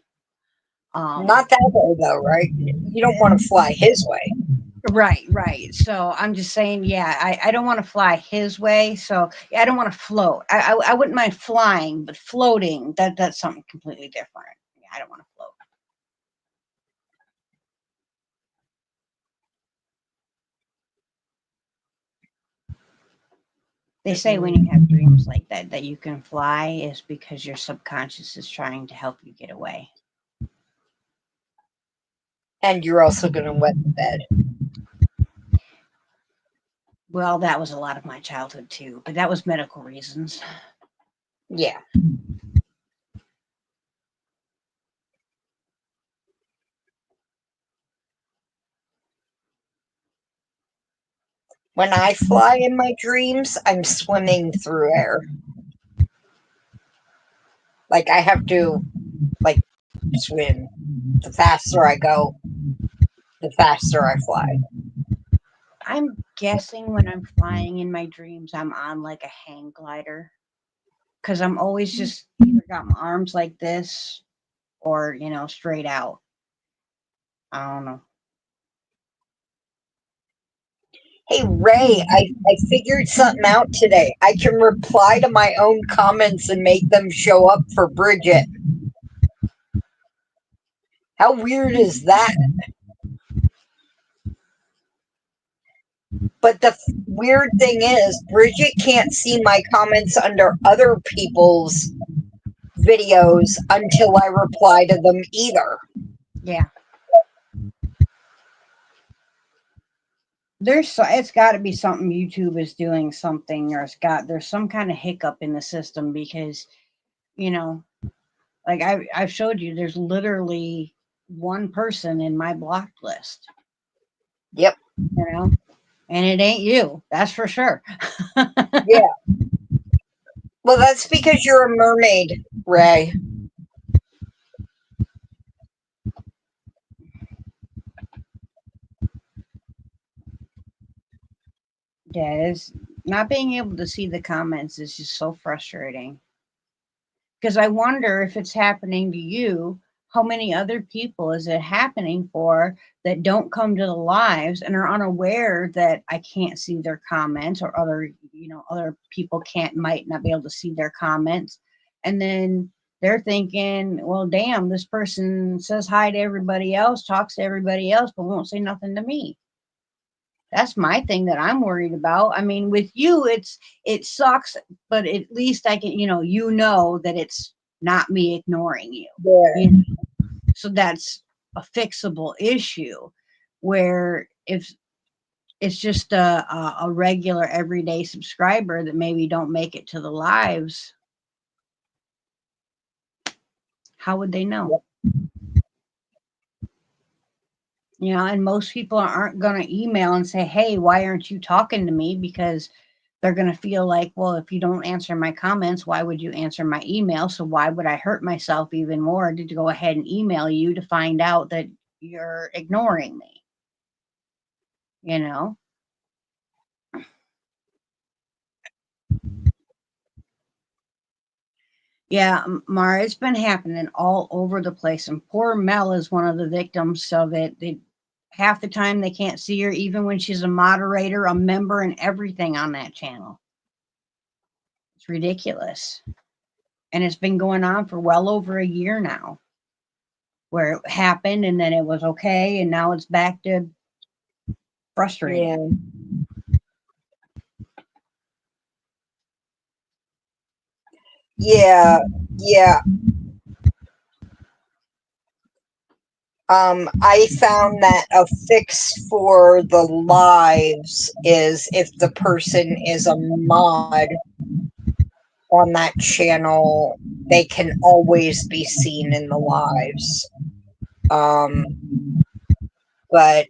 Not that way, though, right? You don't want to fly his way.
Right. So I'm just saying, yeah, I don't want to fly his way. So I don't want to float. I wouldn't mind flying, but floating, that's something completely different. Yeah, I don't want to float. They say when you have dreams like that you can fly is because your subconscious is trying to help you get away.
And you're also going to wet the bed.
Well, that was a lot of my childhood too, but that was medical reasons.
Yeah. When I fly in my dreams, I'm swimming through air. Like I have to, swim. The faster I go, the faster I fly.
I'm guessing when I'm flying in my dreams, I'm on like a hang glider. Because I'm always just either got my arms like this or, straight out. I don't know.
Hey, Ray, I figured something out today. I can reply to my own comments and make them show up for Bridget. How weird is that? But the weird thing is, Bridget can't see my comments under other people's videos until I reply to them either.
Yeah. It's got to be something YouTube is doing something, or there's some kind of hiccup in the system because, you know, like I've showed you, there's literally one person in my blocked list,
Yep.
you know, and it ain't you. That's for sure.
Yeah. Well, that's because you're a mermaid, Ray.
Yeah, it's not being able to see the comments is just so frustrating. Because I wonder if it's happening to you, how many other people is it happening for that don't come to the lives and are unaware that I can't see their comments, or other people might not be able to see their comments. And then they're thinking, well, damn, this person says hi to everybody else, talks to everybody else, but won't say nothing to me. That's my thing that I'm worried about. I mean, with you, it sucks, but at least I can, that it's not me ignoring you.
Yeah.
So that's a fixable issue. Where if it's just a regular everyday subscriber that maybe don't make it to the lives, how would they know? And most people aren't going to email and say, hey, why aren't you talking to me? Because they're going to feel like, well, if you don't answer my comments, why would you answer my email? So why would I hurt myself even more to go ahead and email you to find out that you're ignoring me? You know? Yeah, Mara, it's been happening all over the place. And poor Mel is one of the victims of it. Half the time they can't see her, even when she's a moderator, a member, and everything on that channel. It's ridiculous. And it's been going on for well over a year now, where it happened and then it was okay, and now it's back to frustrating.
Yeah. I found that a fix for the lives is if the person is a mod on that channel, they can always be seen in the lives. But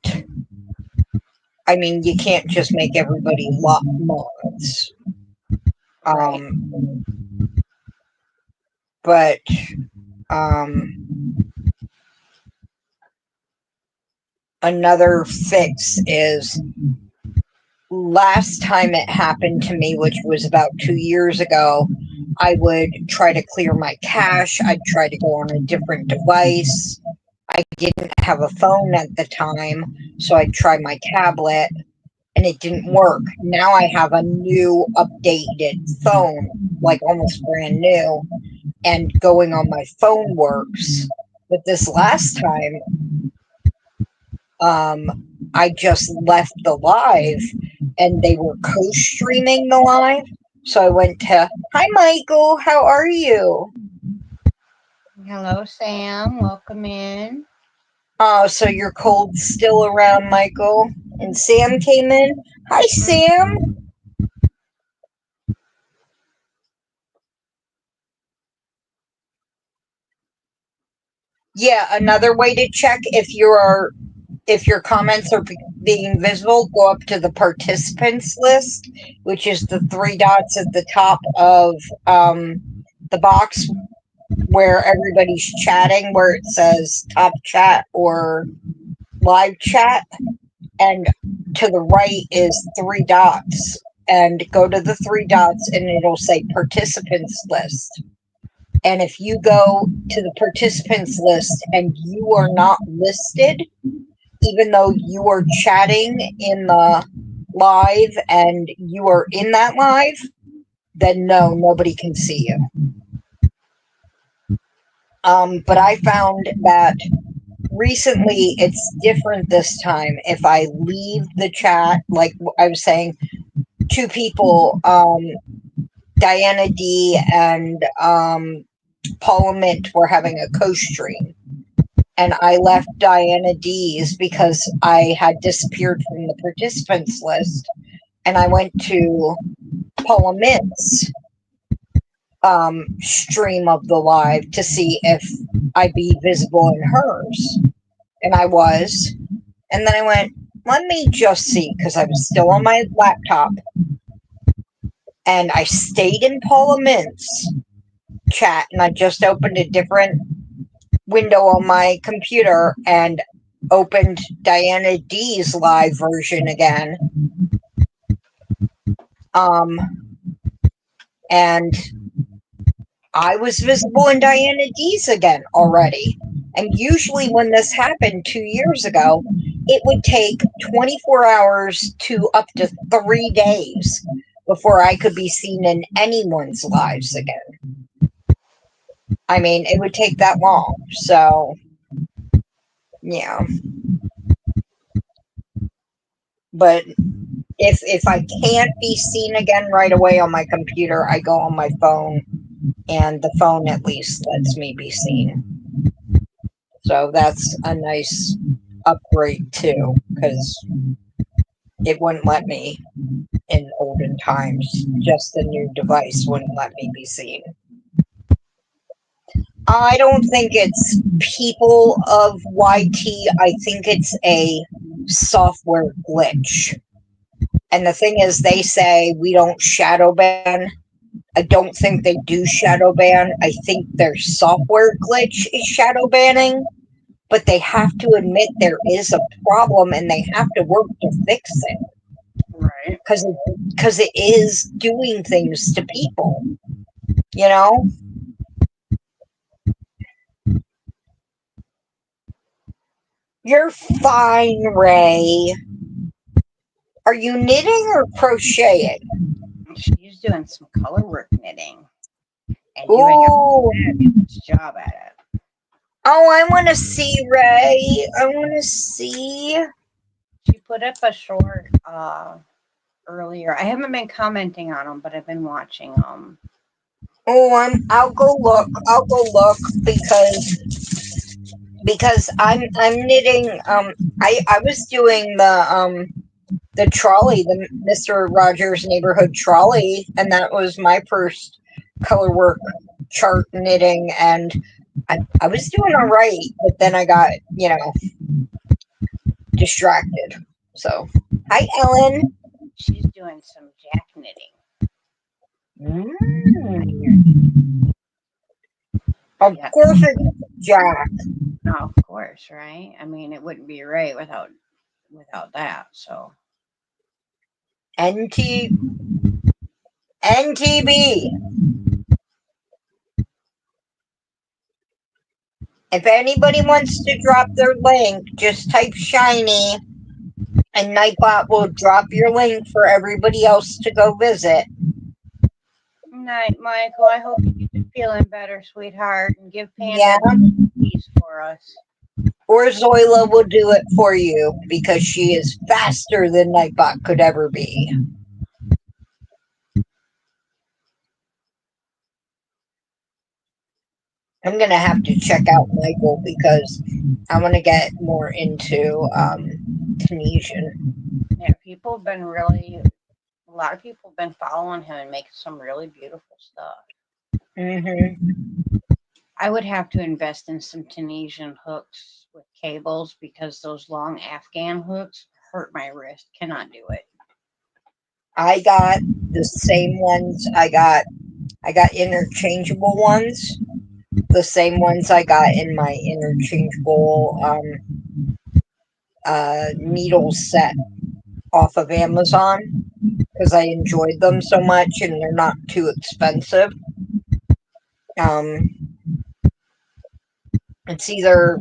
I mean, you can't just make everybody mods.
Right.
But another fix is, last time it happened to me, which was about 2 years ago, I would try to clear my cache. I'd try to go on a different device. I didn't have a phone at the time, so I'd try my tablet, and it didn't work. Now I have a new updated phone, like almost brand new, and going on my phone works. But this last time, I just left the live and they were co-streaming the live. So I went to, hi Michael, how are you?
Hello, Sam. Welcome in.
Oh, so your cold's still around, Michael. And Sam came in. Hi, Sam. Yeah, another way to check if your comments are being visible, go up to the participants list, which is the 3 dots at the top of the box where everybody's chatting, where it says top chat or live chat. And to the right is 3 dots. And go to the 3 dots and it'll say participants list. And if you go to the participants list and you are not listed, even though you are chatting in the live and you are in that live, then no, nobody can see you. But I found that recently it's different this time. If I leave the chat, like I was saying, 2 people, Diana D and Paula Mint, were having a co-stream. and I left Diana D's because I had disappeared from the participants list, and I went to Paula Mint's stream of the live to see if I'd be visible in hers, and I was. And then I went, let me just see, because I was still on my laptop, and I stayed in Paula Mint's chat, and I just opened a different window on my computer and opened Diana D's live version again. And I was visible in Diana D's again already. And usually when this happened 2 years ago, it would take 24 hours to up to 3 days before I could be seen in anyone's lives again. I mean, it would take that long. So, yeah. But if I can't be seen again right away on my computer, I go on my phone, and the phone at least lets me be seen. So that's a nice upgrade too, because it wouldn't let me in olden times. Just the new device wouldn't let me be seen. I don't think it's people of YT. I think it's a software glitch. And the thing is, they say we don't shadow ban. I don't think they do shadow ban. I think their software glitch is shadow banning, but they have to admit there is a problem and they have to work to fix it.
Right.
Because it is doing things to people, you know? You're fine, Ray. Are you knitting or crocheting?
She's doing some color work knitting and doing
Ooh.
a fabulous job at it.
Oh, I want to see, Ray. I want to see.
She put up a short earlier. I haven't been commenting on them, but I've been watching them.
Oh, I'll go look. I'll go look because I'm knitting. I was doing the trolley, the Mr. Rogers Neighborhood Trolley, and that was my first color work chart knitting, and I was doing all right, but then I got, distracted. So, hi, Ellen.
She's doing some jack knitting.
Of course it's Jack.
Oh, of course, right? I mean, it wouldn't be right without that. So
NT NTB. If anybody wants to drop their link, just type shiny and Nightbot will drop your link for everybody else to go visit.
night, Michael. I hope you get feeling better, sweetheart, and give Panda peace for us.
Or Zoila will do it for you because she is faster than Nightbot could ever be. I'm going to have to check out Michael because I want to get more into Tunisian.
Yeah, people have been a lot of people have been following him and making some really beautiful stuff. I would have to invest in some Tunisian hooks with cables because those long Afghan hooks hurt my wrist. Cannot do it.
I got the same ones. I got interchangeable ones. The same ones I got in my interchangeable needle set off of Amazon because I enjoyed them so much and they're not too expensive. It's either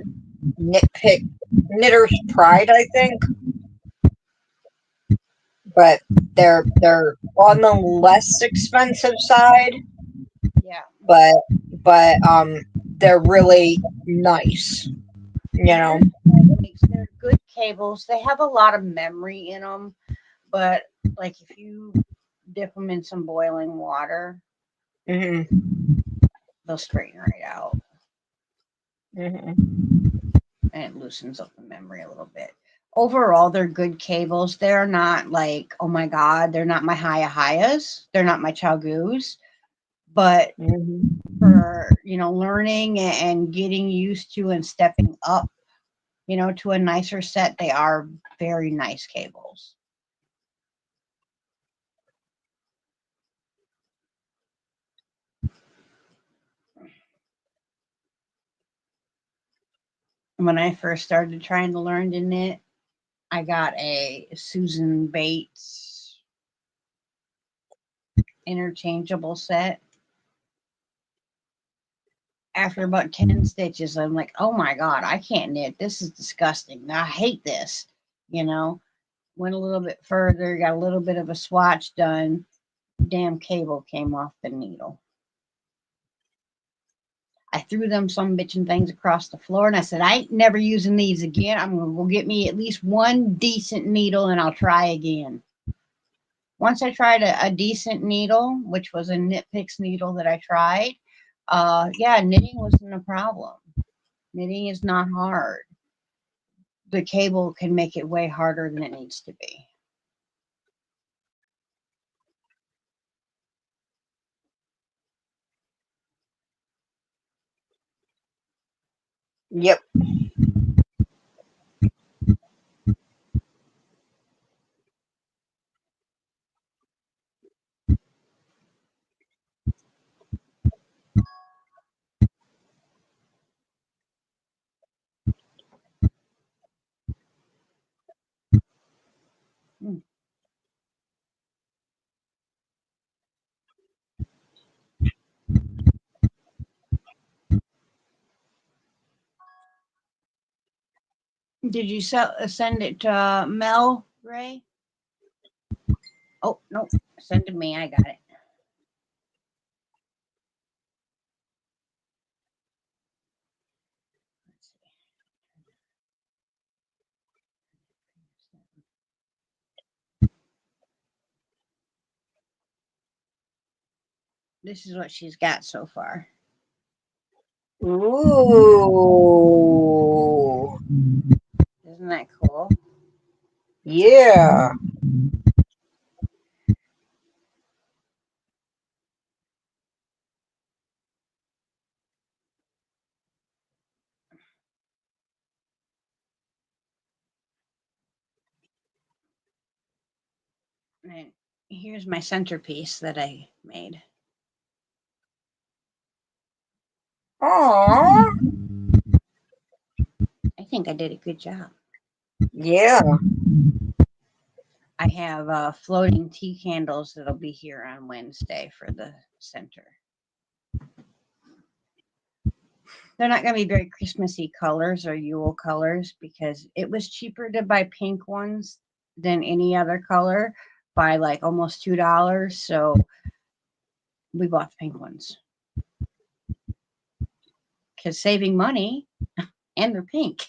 Knitter's Pride, I think, but they're on the less expensive side.
Yeah,
but they're really nice.
they're good cables. They have a lot of memory in them, but like if you dip them in some boiling water, they'll straighten right out. and it loosens up the memory a little bit. Overall, they're good cables. They're not like, oh my God, they're not my Hayas. They're not my Chagus. But for, learning and getting used to and stepping up, to a nicer set, they are very nice cables. When I first started trying to learn to knit, I got a Susan Bates interchangeable set. After about 10 stitches, I'm like, oh my God, I can't knit. This is disgusting. I hate this. Went a little bit further, got a little bit of a swatch done. Damn cable came off the needle. I threw them some bitchin' things across the floor and I said, I ain't never using these again. I'm going to go get me at least one decent needle and I'll try again. Once I tried a decent needle, which was a Knit Picks needle that I tried, knitting wasn't a problem. Knitting is not hard. The cable can make it way harder than it needs to be.
Yep.
Did you send it to Mel, Ray? Oh, no. Send to me. I got it. This is what she's got so far.
Ooh.
Isn't that cool?
Yeah.
And here's my centerpiece that I made.
Aww.
I think I did a good job.
Yeah.
I have floating tea candles that'll be here on Wednesday for the center. They're not going to be very Christmassy colors or Yule colors because it was cheaper to buy pink ones than any other color by like almost $2. So we bought the pink ones because saving money and they're pink.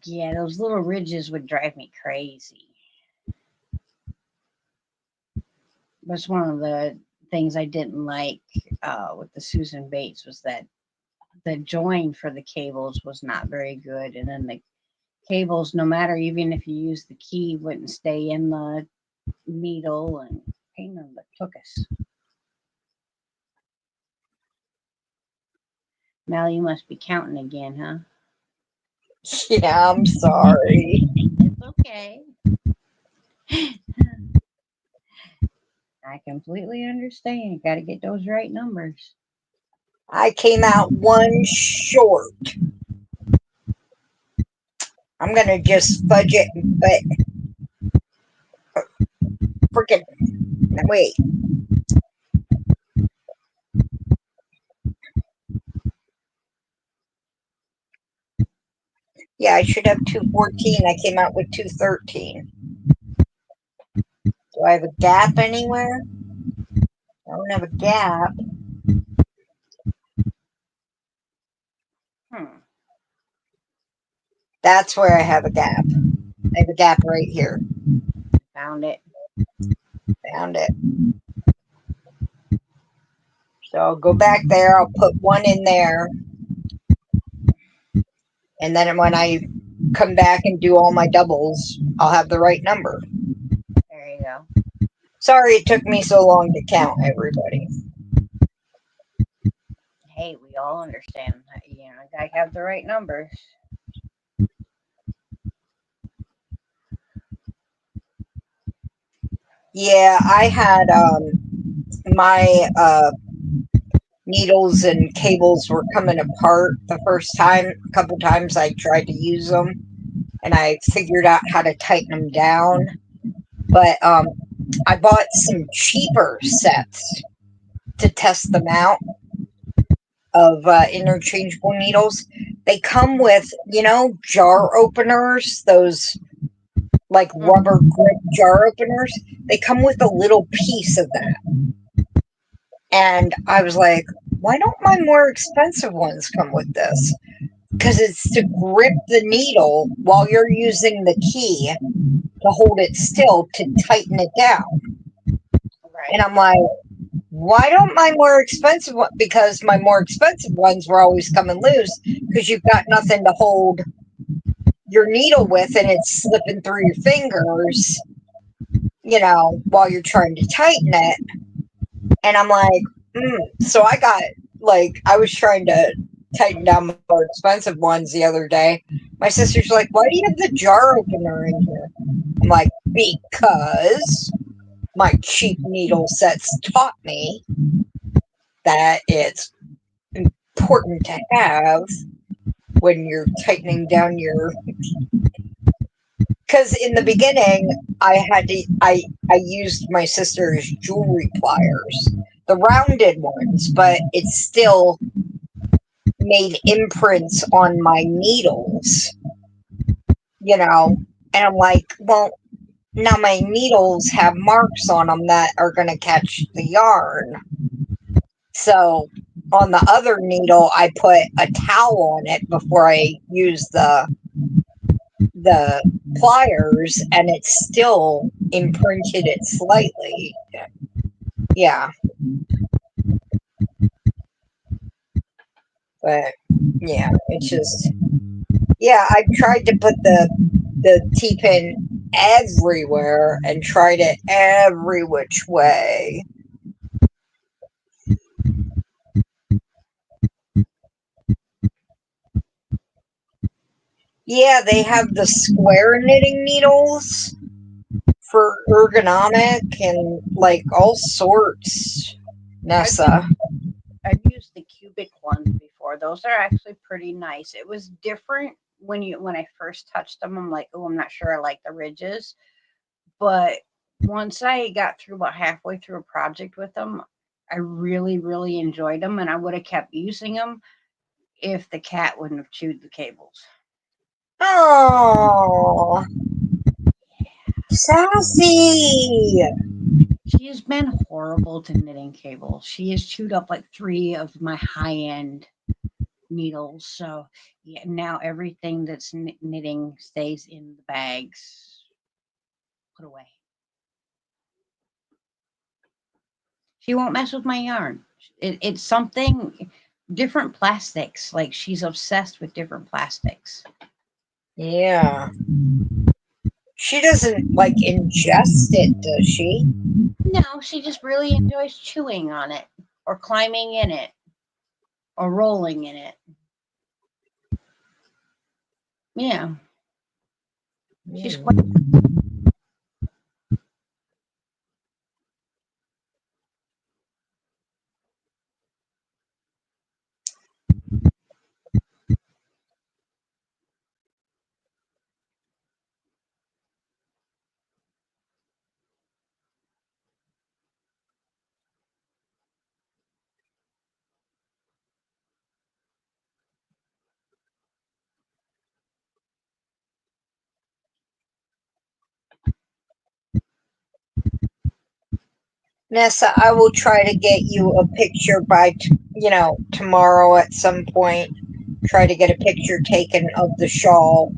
Yeah, those little ridges would drive me crazy. That's one of the things I didn't like with the Susan Bates was that the join for the cables was not very good, and then the cables, no matter even if you use the key, wouldn't stay in the needle and pain in the tuchus. Mal, you must be counting again, huh?
Yeah, I'm sorry.
It's okay. I completely understand. You got to get those right numbers.
I came out one short. I'm gonna just fudge it, but freaking wait. Yeah, I should have 214. I came out with 213. Do I have a gap anywhere? I don't have a gap. That's where I have a gap. I have a gap right here.
Found it.
Found it. So I'll go back there. I'll put one in there. And then when I come back and do all my doubles, I'll have the right number.
There you go.
Sorry it took me so long to count, everybody.
Hey, we all understand that, I have the right numbers.
Yeah, I had my needles and cables were coming apart the first time. A couple times I tried to use them, and I figured out how to tighten them down. But I bought some cheaper sets to test them out of interchangeable needles. They come with, jar openers, those like rubber grip jar openers. They come with a little piece of that. And I was like, why don't my more expensive ones come with this? Because it's to grip the needle while you're using the key to hold it still to tighten it down.
Right.
And I'm like, why don't my more expensive one? Because my more expensive ones were always coming loose because you've got nothing to hold your needle with and it's slipping through your fingers, while you're trying to tighten it. And I'm like, So I got, I was trying to tighten down my more expensive ones the other day. My sister's like, why do you have the jar opener in here? I'm like, because my cheap needle sets taught me that it's important to have when you're tightening down your... Because in the beginning, I used my sister's jewelry pliers, the rounded ones, but it still made imprints on my needles, and I'm like, well, now my needles have marks on them that are going to catch the yarn. So on the other needle, I put a towel on it before I use the pliers, and it still imprinted it slightly. Yeah. But yeah, it's just... Yeah, I tried to put the T-pin everywhere and tried it every which way. Yeah, they have the square knitting needles for ergonomic and all sorts, Nessa.
I've used the cubic ones before. Those are actually pretty nice. It was different when I first touched them. I'm like, oh, I'm not sure I like the ridges. But once I got through about halfway through a project with them, I really, really enjoyed them, and I would have kept using them if the cat wouldn't have chewed the cables.
Oh, Sassy!
She has been horrible to knitting cables. She has chewed up like 3 of my high-end needles. So yeah, now everything that's knitting stays in the bags, put away. She won't mess with my yarn. It's something different plastics. Like she's obsessed with different plastics.
Yeah. She doesn't ingest it, does she?
No, she just really enjoys chewing on it or climbing in it or rolling in it. Yeah. She's quite...
Nessa, I will try to get you a picture by, tomorrow at some point. Try to get a picture taken of the shawl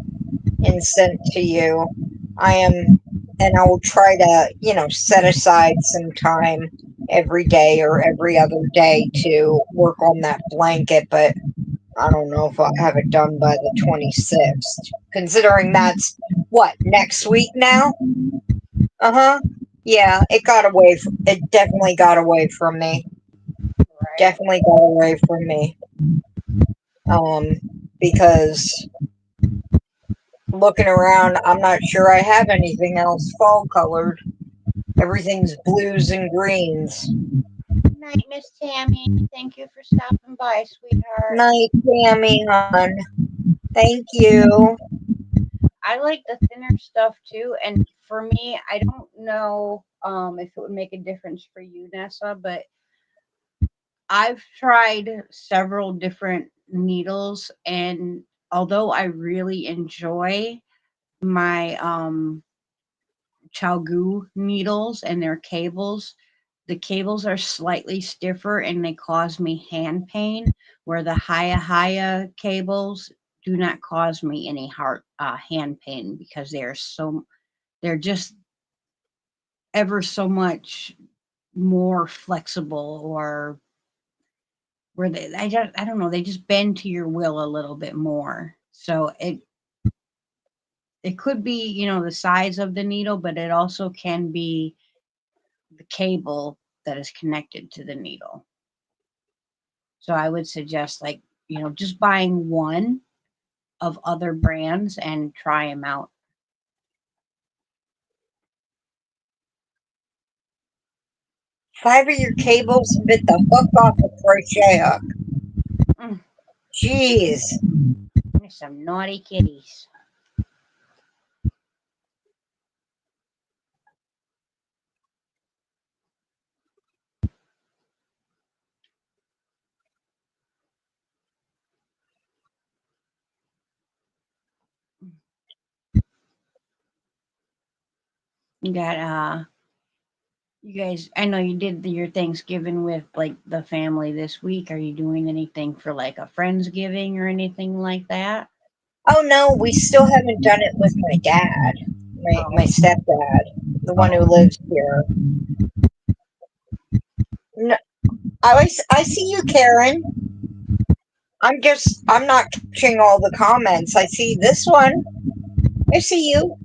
and sent to you. I am and I will try to, set aside some time every day or every other day to work on that blanket, but I don't know if I'll have it done by the 26th, considering that's what, next week now? Uh-huh. Yeah, it definitely got away from me.
Right.
Definitely got away from me. Um, because looking around, I'm not sure I have anything else fall colored. Everything's blues and greens.
Good night, Miss Tammy. Thank you for stopping by, sweetheart.
Night, Tammy, hon. Thank you.
I like the thinner stuff too, and for me, I don't know if it would make a difference for you, Nessa, but I've tried several different needles, and although I really enjoy my Chalgu needles and their cables, the cables are slightly stiffer and they cause me hand pain, where the Haya cables do not cause me any heart hand pain because they're just ever so much more flexible, or where I don't know, they just bend to your will a little bit more. So it could be, the size of the needle, but it also can be the cable that is connected to the needle. So I would suggest, like, just buying one of other brands and try them out.
5 of your cables bit the hook off a crochet hook.
Mm,
Jeez.
there's some naughty kitties. You got you guys, I know you did your Thanksgiving with like the family this week. Are you doing anything for like a Friendsgiving or anything like that?
Oh no, we still haven't done it with my dad, my
Oh,
stepdad, the one who
oh,
lives here. No, I see you, Karen. I'm not catching all the comments. I see this one. I see you.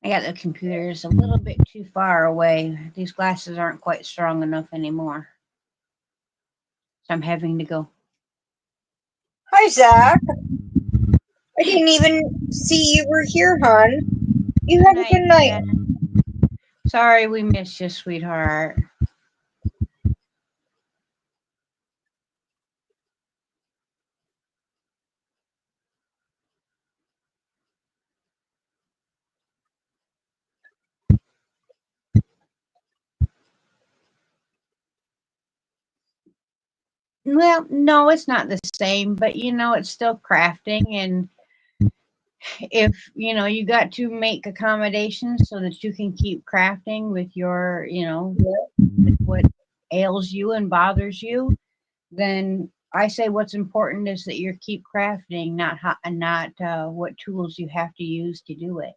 I got the computers a little bit too far away. These glasses aren't quite strong enough anymore. So I'm having to go.
Hi, Zach. I didn't even see you were here, hon. You
Good
have a
night,
good night.
Jen. Sorry we missed you, sweetheart. Well, no, it's not the same, but it's still crafting. And if you got to make accommodations so that you can keep crafting with your, with what ails you and bothers you, then I say what's important is that you keep crafting, not what tools you have to use to do it.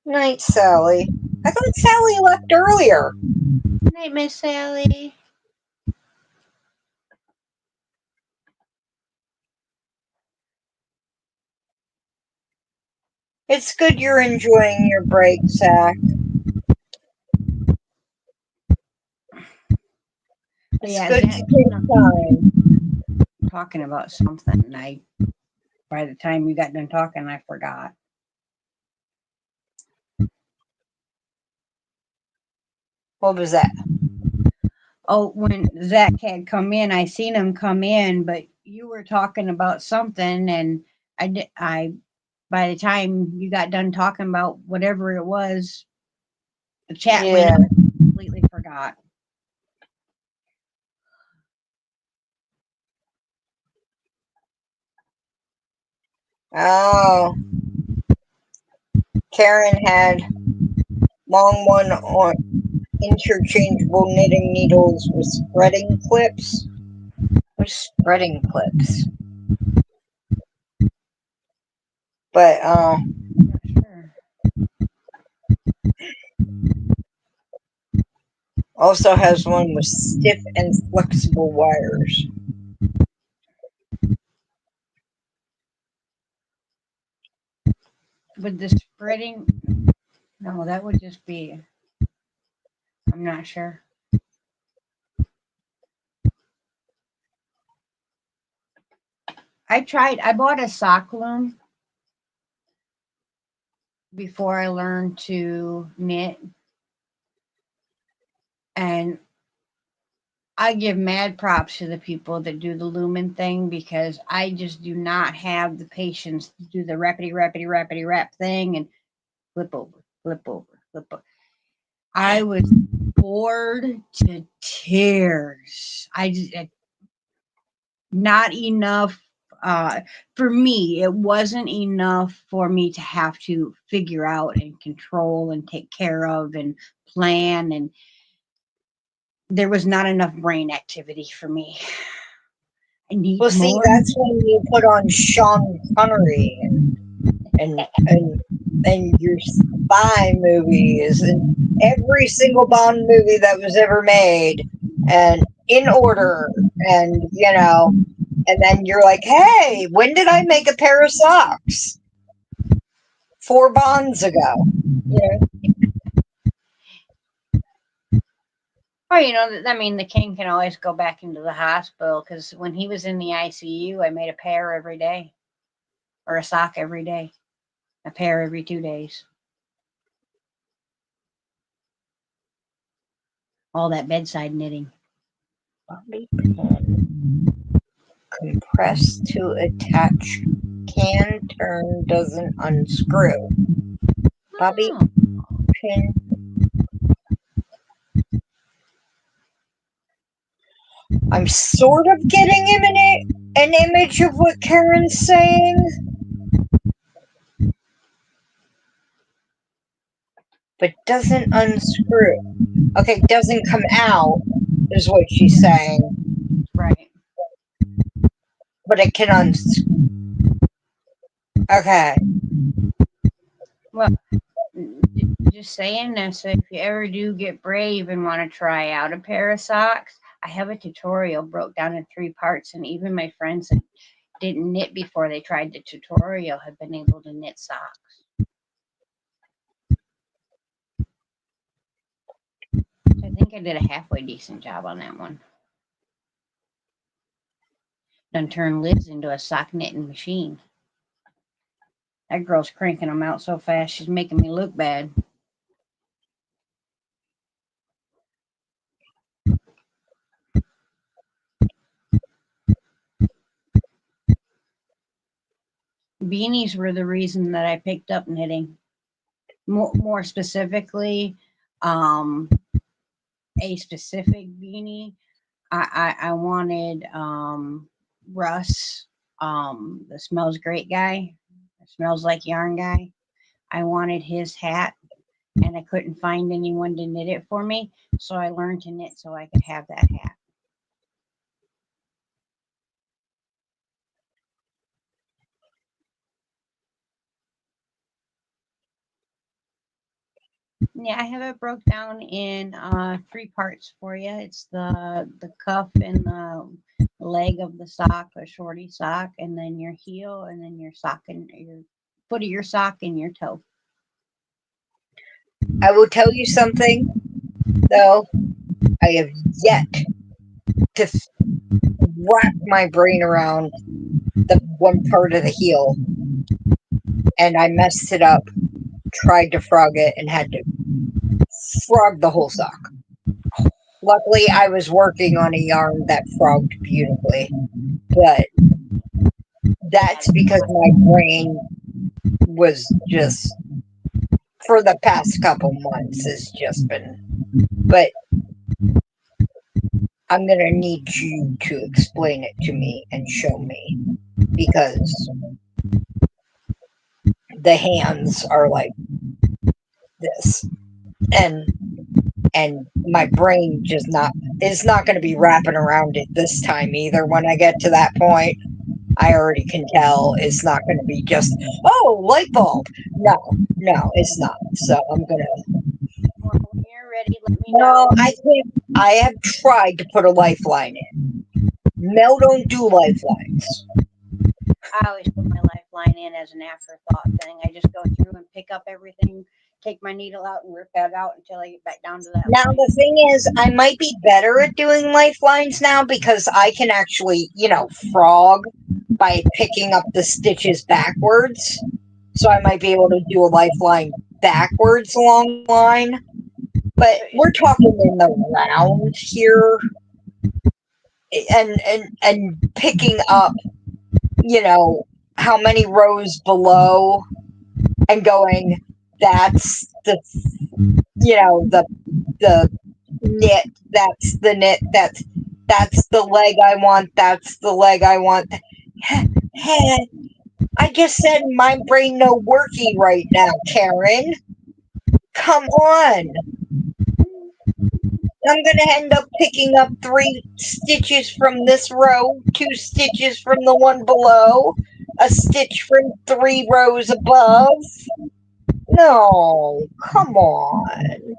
Night, Sally. I thought Sally left earlier.
Good night, Miss Sally.
It's good you're enjoying your break, Zach.
But
It's
yeah,
good
Zach
to
came
take time.
talking about something, and by the time we got done talking, I forgot.
What was that?
Oh, when Zach had come in, I seen him come in, but you were talking about something, and by the time you got done talking about whatever it was, the chat went
Yeah.
out. Completely forgot.
Oh, Karen had long one on. interchangeable knitting needles with spreading clips. What's spreading clips? But
Sure.
also has one with stiff and flexible wires.
With the spreading, no, that would just be, I'm not sure. I bought a sock loom before I learned to knit, and I give mad props to the people that do the lumen thing because I just do not have the patience to do the rapidy rap thing and flip over, flip over, flip over. I was bored to tears. Not enough for me. It wasn't enough for me to have to figure out and control and take care of and plan, and there was not enough brain activity for me. I need
Well, see,
more.
that's when you put on Sean Connery and your spy movies and every single Bond movie that was ever made, and in order, and and then you're like, hey, when did I make a pair of socks? 4 Bonds ago. Yeah.
Well, I mean, the king can always go back into the hospital because when he was in the ICU, I made a pair every day or a sock every day, a pair every 2 days. All that bedside knitting.
Bobby pin. Compress to attach. Can turn, doesn't unscrew. Bobby
Oh,
pin. I'm sort of getting an image of what Karen's saying, but doesn't unscrew. Okay, doesn't come out is what she's saying,
right.
but it can unscrew. Okay.
Well, just saying that. So if you ever do get brave and want to try out a pair of socks, I have a tutorial broke down in 3 parts, and even my friends that didn't knit before they tried the tutorial have been able to knit socks. I think I did a halfway decent job on that one. Done turned Liz into a sock knitting machine. That girl's cranking them out so fast, she's making me look bad. Beanies were the reason that I picked up knitting. More specifically, a specific beanie. I wanted Russ, the smells great guy, smells like yarn guy. I wanted his hat, and I couldn't find anyone to knit it for me, so I learned to knit so I could have that hat. Yeah, I have it broke down in 3 parts for you. It's the cuff and the leg of the sock, a shorty sock, and then your heel, and then your sock and your foot of your sock and your toe.
I will tell you something, though. I have yet to wrap my brain around the one part of the heel, and I messed it up, tried to frog it, and had to frog the whole sock. Luckily, I was working on a yarn that frogged beautifully, but that's because my brain was just, for the past couple months, has just been. But I'm going to need you to explain it to me and show me, because the hands are like this. And And my brain just is not going to be wrapping around it this time either. When I get to that point, I already can tell it's not going to be just, oh, light bulb. No, it's not. So I'm going to.
Well, when you're ready, let me
No,
know.
I think I have tried to put a lifeline in. Mel don't do lifelines.
I always put my lifeline in as an afterthought thing. I just go through and pick up everything, take my needle out and rip that out until I get back down to that
Now,
line.
the thing is, I might be better at doing lifelines now because I can actually, frog by picking up the stitches backwards. So I might be able to do a lifeline backwards along the line. But we're talking in the round here. And picking up, how many rows below and going, that's the the knit, that's the knit, that's the leg I want, that's the leg I want. I just said my brain no working right now, Karen. Come on. I'm gonna end up picking up 3 stitches from this row, 2 stitches from the one below, a stitch from 3 rows above. No, come on.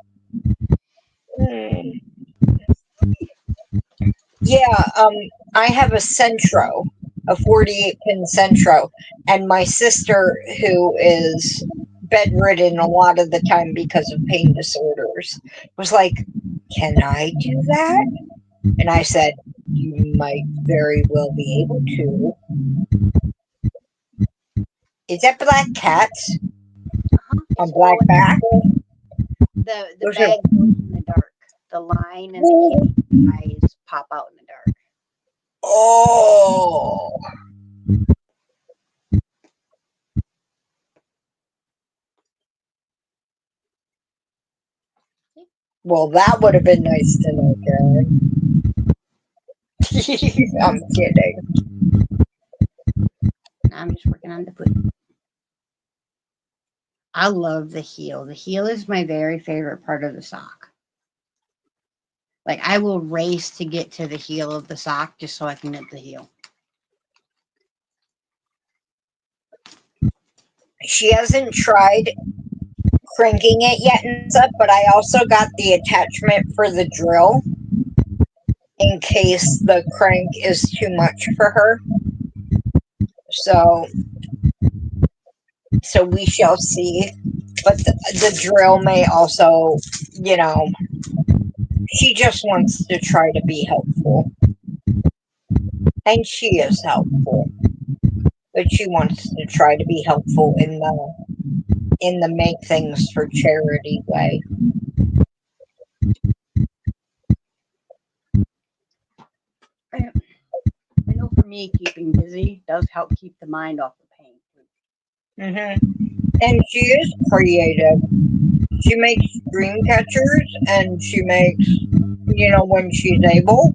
Yeah, I have a Centro, a 48-pin Centro, and my sister, who is bedridden a lot of the time because of pain disorders, was like, can I do that? And I said, you might very well be able to. Is that black cats on black back?
The
Those
bag
are-
goes in the dark. The line and the kitty eyes pop out in the dark.
Oh. Well, that would have been nice to know, Karen. I'm kidding.
I'm just working on the foot. I love the heel. The heel is my very favorite part of the sock. Like I will race to get to the heel of the sock just so I can knit the heel.
She hasn't tried cranking it yet and stuff, but I also got the attachment for the drill in case the crank is too much for her. So we shall see. But the drill may also, she just wants to try to be helpful. And she is helpful. But she wants to try to be helpful in the make things for charity way.
I know for me, keeping busy does help keep the mind off the pain.
And she is creative. She makes dream catchers, and she makes, when she's able,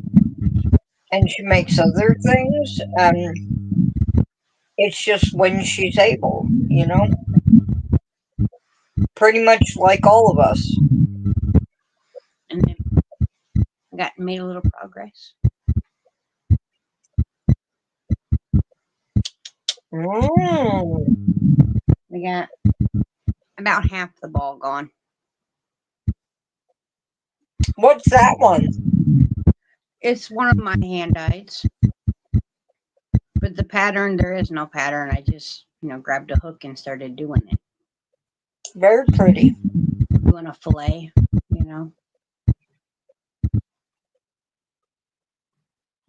and she makes other things, and it's just when she's able, pretty much like all of us.
And then I made a little progress. We got about half the ball gone.
What's that one?
It's one of my hand dyes. But the pattern, there is no pattern. I just, grabbed a hook and started doing it.
Very pretty.
Doing a fillet,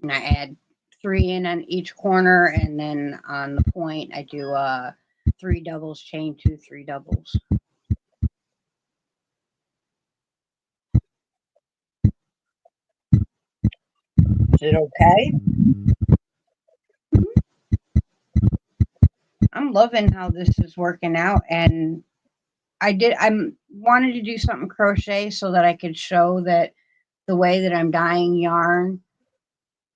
And I add 3 in on each corner, and then on the point, I do 3 doubles, chain 2, 3 doubles.
Is it okay?
I'm loving how this is working out, and I wanted to do something crochet so that I could show that the way that I'm dyeing yarn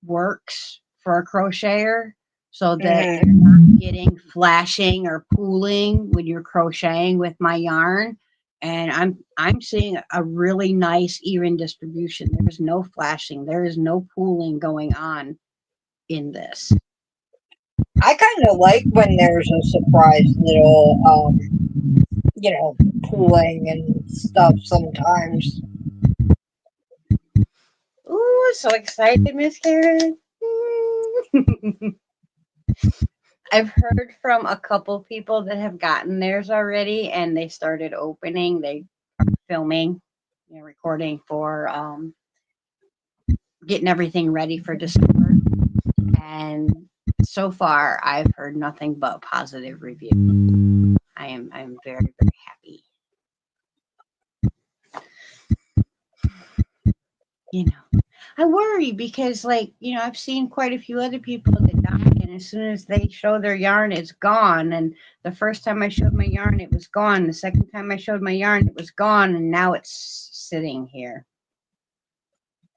works for a crocheter, so that you're not getting flashing or pooling when you're crocheting with my yarn. and I'm seeing a really nice even distribution. There's no flashing, there is no pooling going on in this.
I kind of like when there's a surprise little, pooling and stuff sometimes.
Ooh, so excited, Miss Karen. I've heard from a couple people that have gotten theirs already, and they started opening. They are filming, recording for getting everything ready for December. And so far, I've heard nothing but positive reviews. I'm very, very happy. I worry because, I've seen quite a few other people that died, and as soon as they show their yarn, it's gone. And the first time I showed my yarn, it was gone. The second time I showed my yarn, it was gone, and now it's sitting here.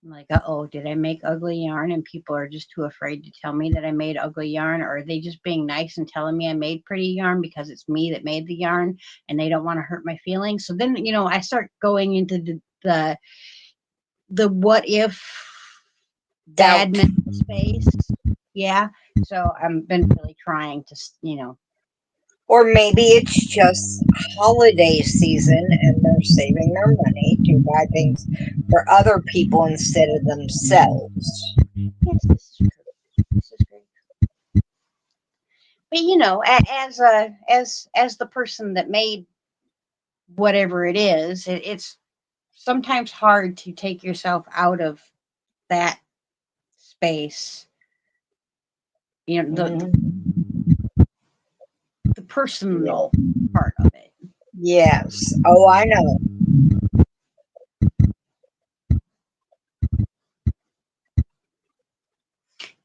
I'm like, uh-oh, did I make ugly yarn? And people are just too afraid to tell me that I made ugly yarn, or are they just being nice and telling me I made pretty yarn because it's me that made the yarn, and they don't want to hurt my feelings? So then, I start going into the what if bad mental space. Yeah. So I've been really trying to.
Or maybe it's just holiday season and they're saving their money to buy things for other people instead of themselves.
Yes, this is true. This is great. But as the person that made whatever it is, it's sometimes hard to take yourself out of that space. The personal part of it.
Yes. Oh, I know.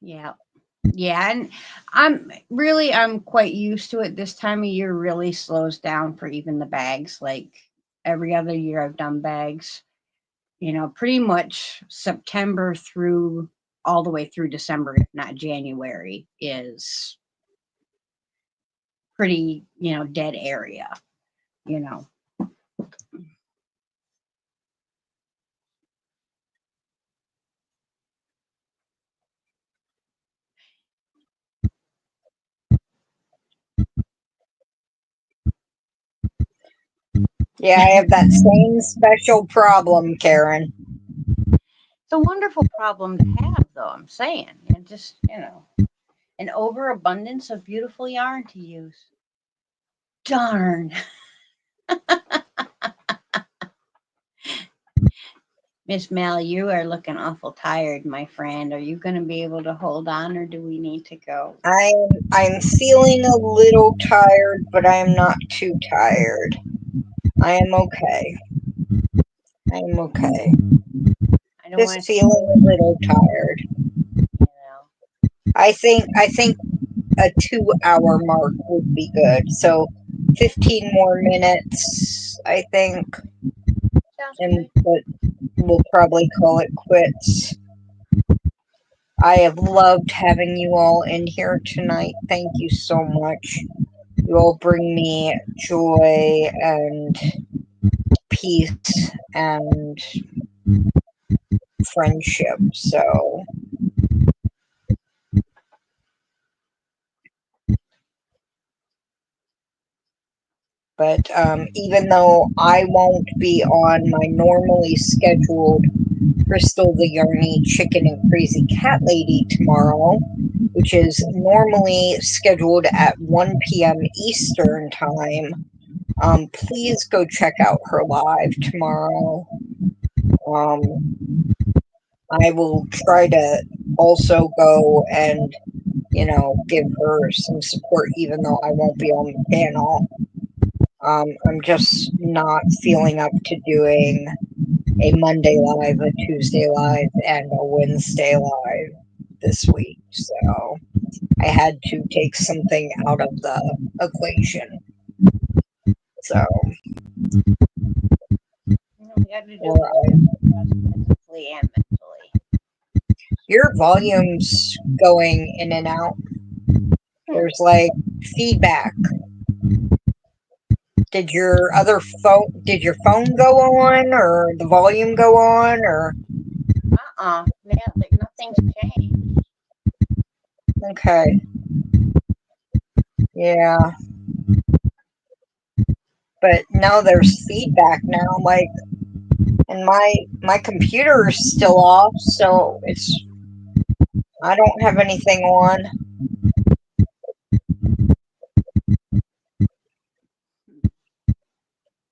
Yeah. Yeah, and I'm quite used to it. This time of year really slows down for even the bags. Like every other year I've done bags, pretty much September through all the way through December, if not January, is pretty, dead area, you know.
Yeah, I have that same special problem, Karen.
It's a wonderful problem to have, though, I'm saying. And just, an overabundance of beautiful yarn to use. Darn. Miss Mel, you are looking awful tired, my friend. Are you going to be able to hold on, or do we need to go?
I'm feeling a little tired, but I am not too tired. I am okay. I am okay.
I don't want
Just
to.
feeling a little tired. I think a 2-hour mark would be good. So 15 more minutes, I think, and but we'll probably call it quits. I have loved having you all in here tonight. Thank you so much. You all bring me joy and peace and friendship. So, but even though I won't be on my normally scheduled Crystal the Yarny Chicken and Crazy Cat Lady tomorrow, which is normally scheduled at 1 p.m. Eastern Time, please go check out her live tomorrow. I will try to also go and, give her some support, even though I won't be on the panel. I'm just not feeling up to doing a Monday live, a Tuesday live, and a Wednesday live this week. So I had to take something out of the equation. So,
We got to do it physically and mentally.
your volume's going in and out. There's like feedback. Did your phone go on, or the volume go on, or?
Nothing's changed.
Okay. Yeah. But no, there's feedback now, like, and my computer is still off, so I don't have anything on.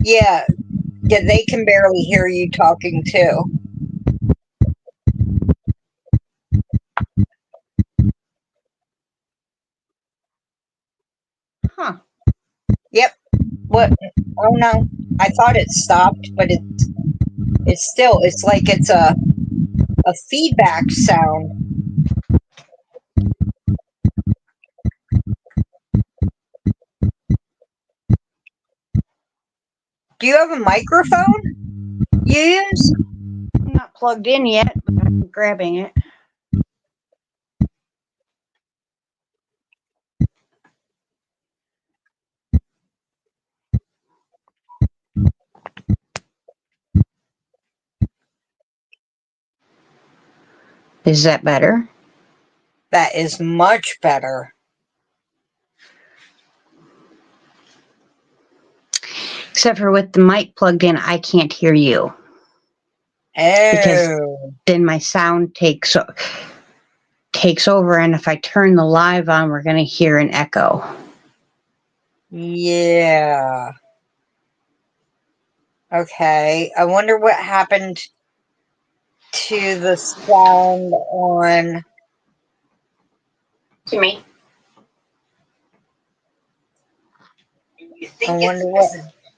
Yeah, they can barely hear you talking too.
Huh.
Yep. What? Oh no. I thought it stopped, but it's like it's a feedback sound. Do you have a microphone you use?
I'm not plugged in yet, but I'm grabbing it. Is that better?
That is much better.
Except for with the mic plugged in, I can't hear you. Because
Oh.
then my sound takes over, and if I turn the live on, we're going to hear an echo.
Yeah. Okay. I wonder what happened to the sound on.
To me.
I wonder what.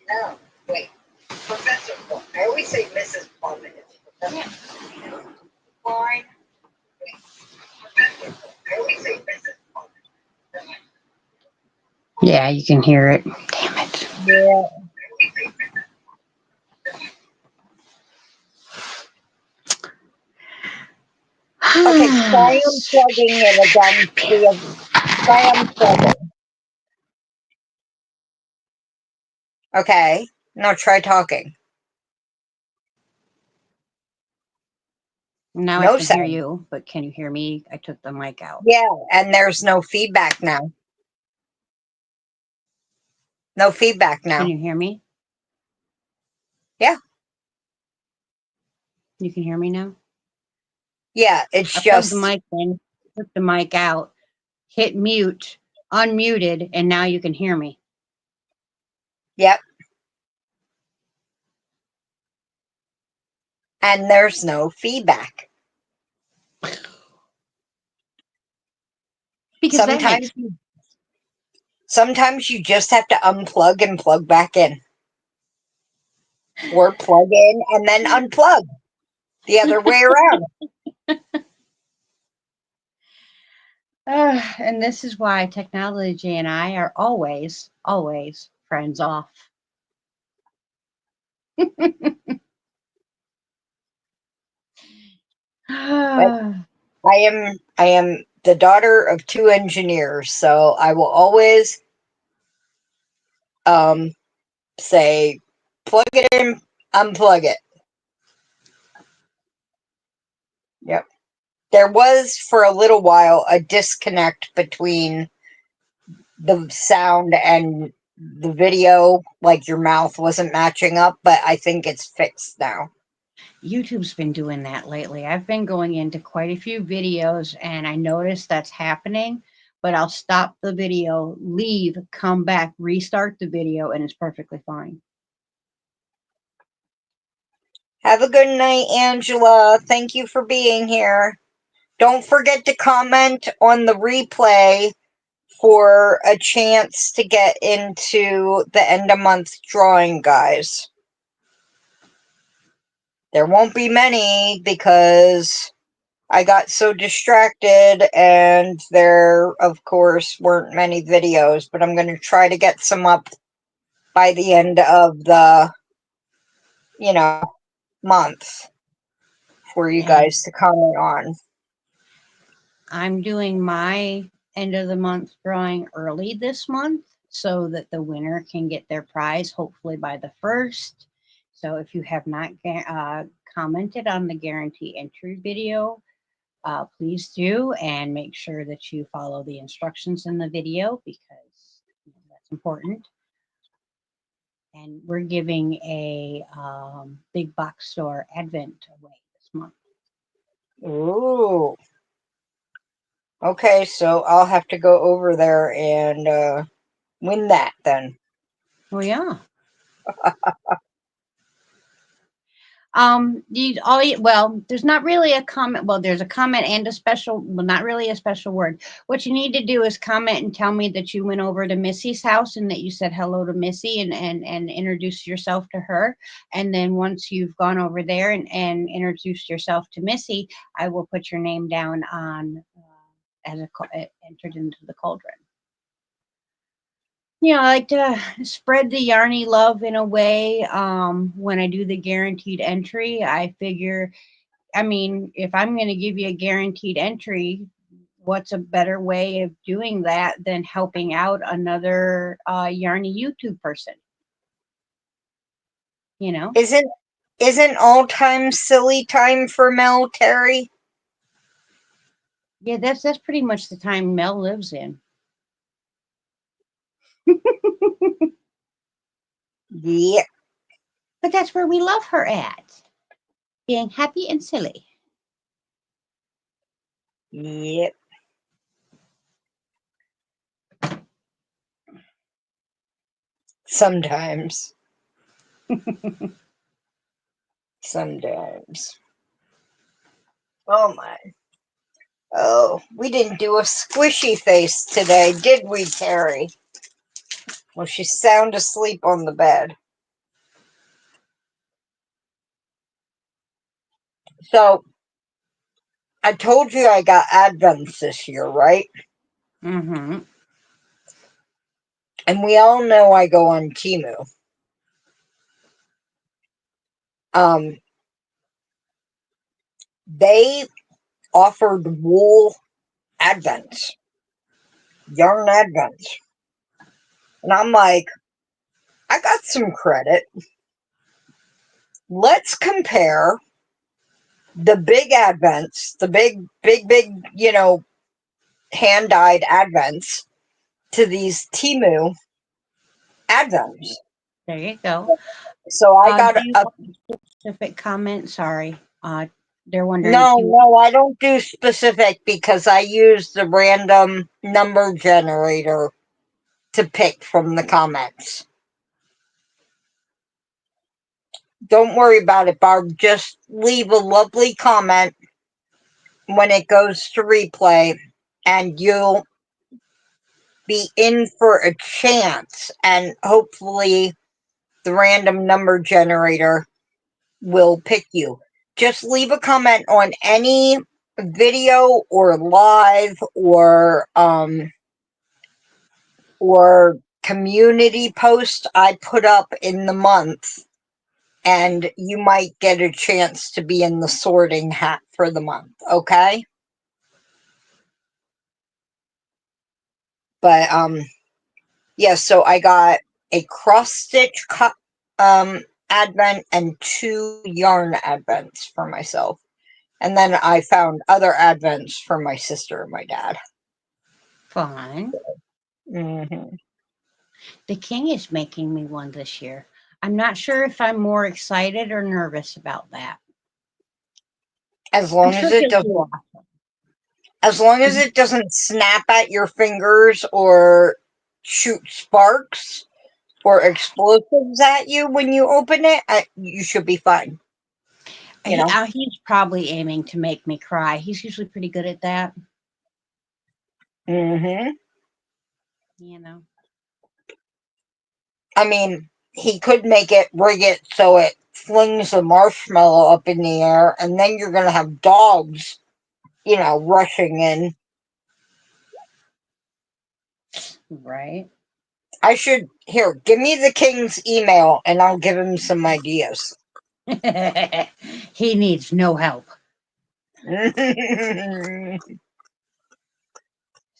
No, wait. Professor, I always say Mrs. Plummet. Yeah. Fine. Professor, I always say Mrs. Plummet.
Yeah, you can hear it. Damn it.
Yeah. Okay, try unplugging it again. Try unplugging. Okay. Now try talking.
Now
No
I can hear
sound.
you, but can you hear me? I took the mic out.
Yeah, and there's no feedback now. No feedback now.
Can you hear me?
Yeah.
You can hear me now?
Yeah, it's
I plugged
just.
the mic in, took the mic out, hit mute, unmuted, and now you can hear me.
Yep. And there's no feedback.
Because
Sometimes you just have to unplug and plug back in. Or plug in and then unplug. The other way around.
And this is why technology and I are always, always friends off.
But I am the daughter of two engineers, so I will always say plug it in, unplug it. Yep. There was for a little while a disconnect between the sound and the video, like your mouth wasn't matching up, but I think it's fixed now.
YouTube's been doing that lately. I've been going into quite a few videos and I notice that's happening, but I'll stop the video, leave, come back, restart the video, and it's perfectly fine.
Have a good night, Angela. Thank you for being here. Don't forget to comment on the replay for a chance to get into the end of month drawing, guys. There won't be many because I got so distracted and there, of course, weren't many videos, but I'm going to try to get some up by the end of the, month for you guys to comment on.
I'm doing my end of the month drawing early this month, so that the winner can get their prize hopefully by the 1st. So if you have not commented on the guarantee entry video, please do, and make sure that you follow the instructions in the video because that's important. And we're giving a big box store advent away this month.
Ooh. Okay, so I'll have to go over there and win that then.
Oh yeah. There's not really a comment. Well, there's a comment and a special, well, not really a special word. What you need to do is comment and tell me that you went over to Missy's house and that you said hello to Missy and introduced yourself to her. And then once you've gone over there and introduced yourself to Missy, I will put your name down on as entered into the cauldron. I like to spread the Yarny love in a way. When I do the guaranteed entry, I figure, if I'm going to give you a guaranteed entry, what's a better way of doing that than helping out another Yarny YouTube person?
Isn't all time silly time for Mel, Terry?
Yeah, that's pretty much the time Mel lives in.
Yeah.
But that's where we love her at, being happy and silly.
Yep. Sometimes. Sometimes. Oh my. Oh, we didn't do a squishy face today, did we, Terry? Well, she's sound asleep on the bed. So, I told you I got Advents this year, right?
Mm-hmm.
And we all know I go on Temu. They offered wool Advents, yarn Advents. And I'm like, I got some credit. Let's compare the big Advents, the big, hand-dyed Advents to these Temu Advents.
There you go.
So I got
Do you
a...
want a specific comment? Sorry. They're wondering if
No,
you...
no, I don't do specific because I use the random number generator to pick from the comments. Don't worry about it, Barb. Just leave a lovely comment when it goes to replay, and you'll be in for a chance, and hopefully the random number generator will pick you. Just leave a comment on any video or live or community post I put up in the month, and you might get a chance to be in the sorting hat for the month, okay? But yeah, so I got a cross stitch advent and 2 yarn advents for myself, and then I found other advents for my sister and my dad.
Fun.
Mm-hmm.
The king is making me one this year. I'm not sure if I'm more excited or nervous about that.
As
I'm
long
sure
as it
he'll do
doesn't,
awesome.
as long as it doesn't snap at your fingers or shoot sparks or explosives at you when you open it, you should be fine.
He's probably aiming to make me cry. He's usually pretty good at that.
Mm-hmm. I mean, he could rig it so it flings a marshmallow up in the air, and then you're going to have dogs, rushing in.
Right.
Here, give me the king's email, and I'll give him some ideas.
He needs no help.
This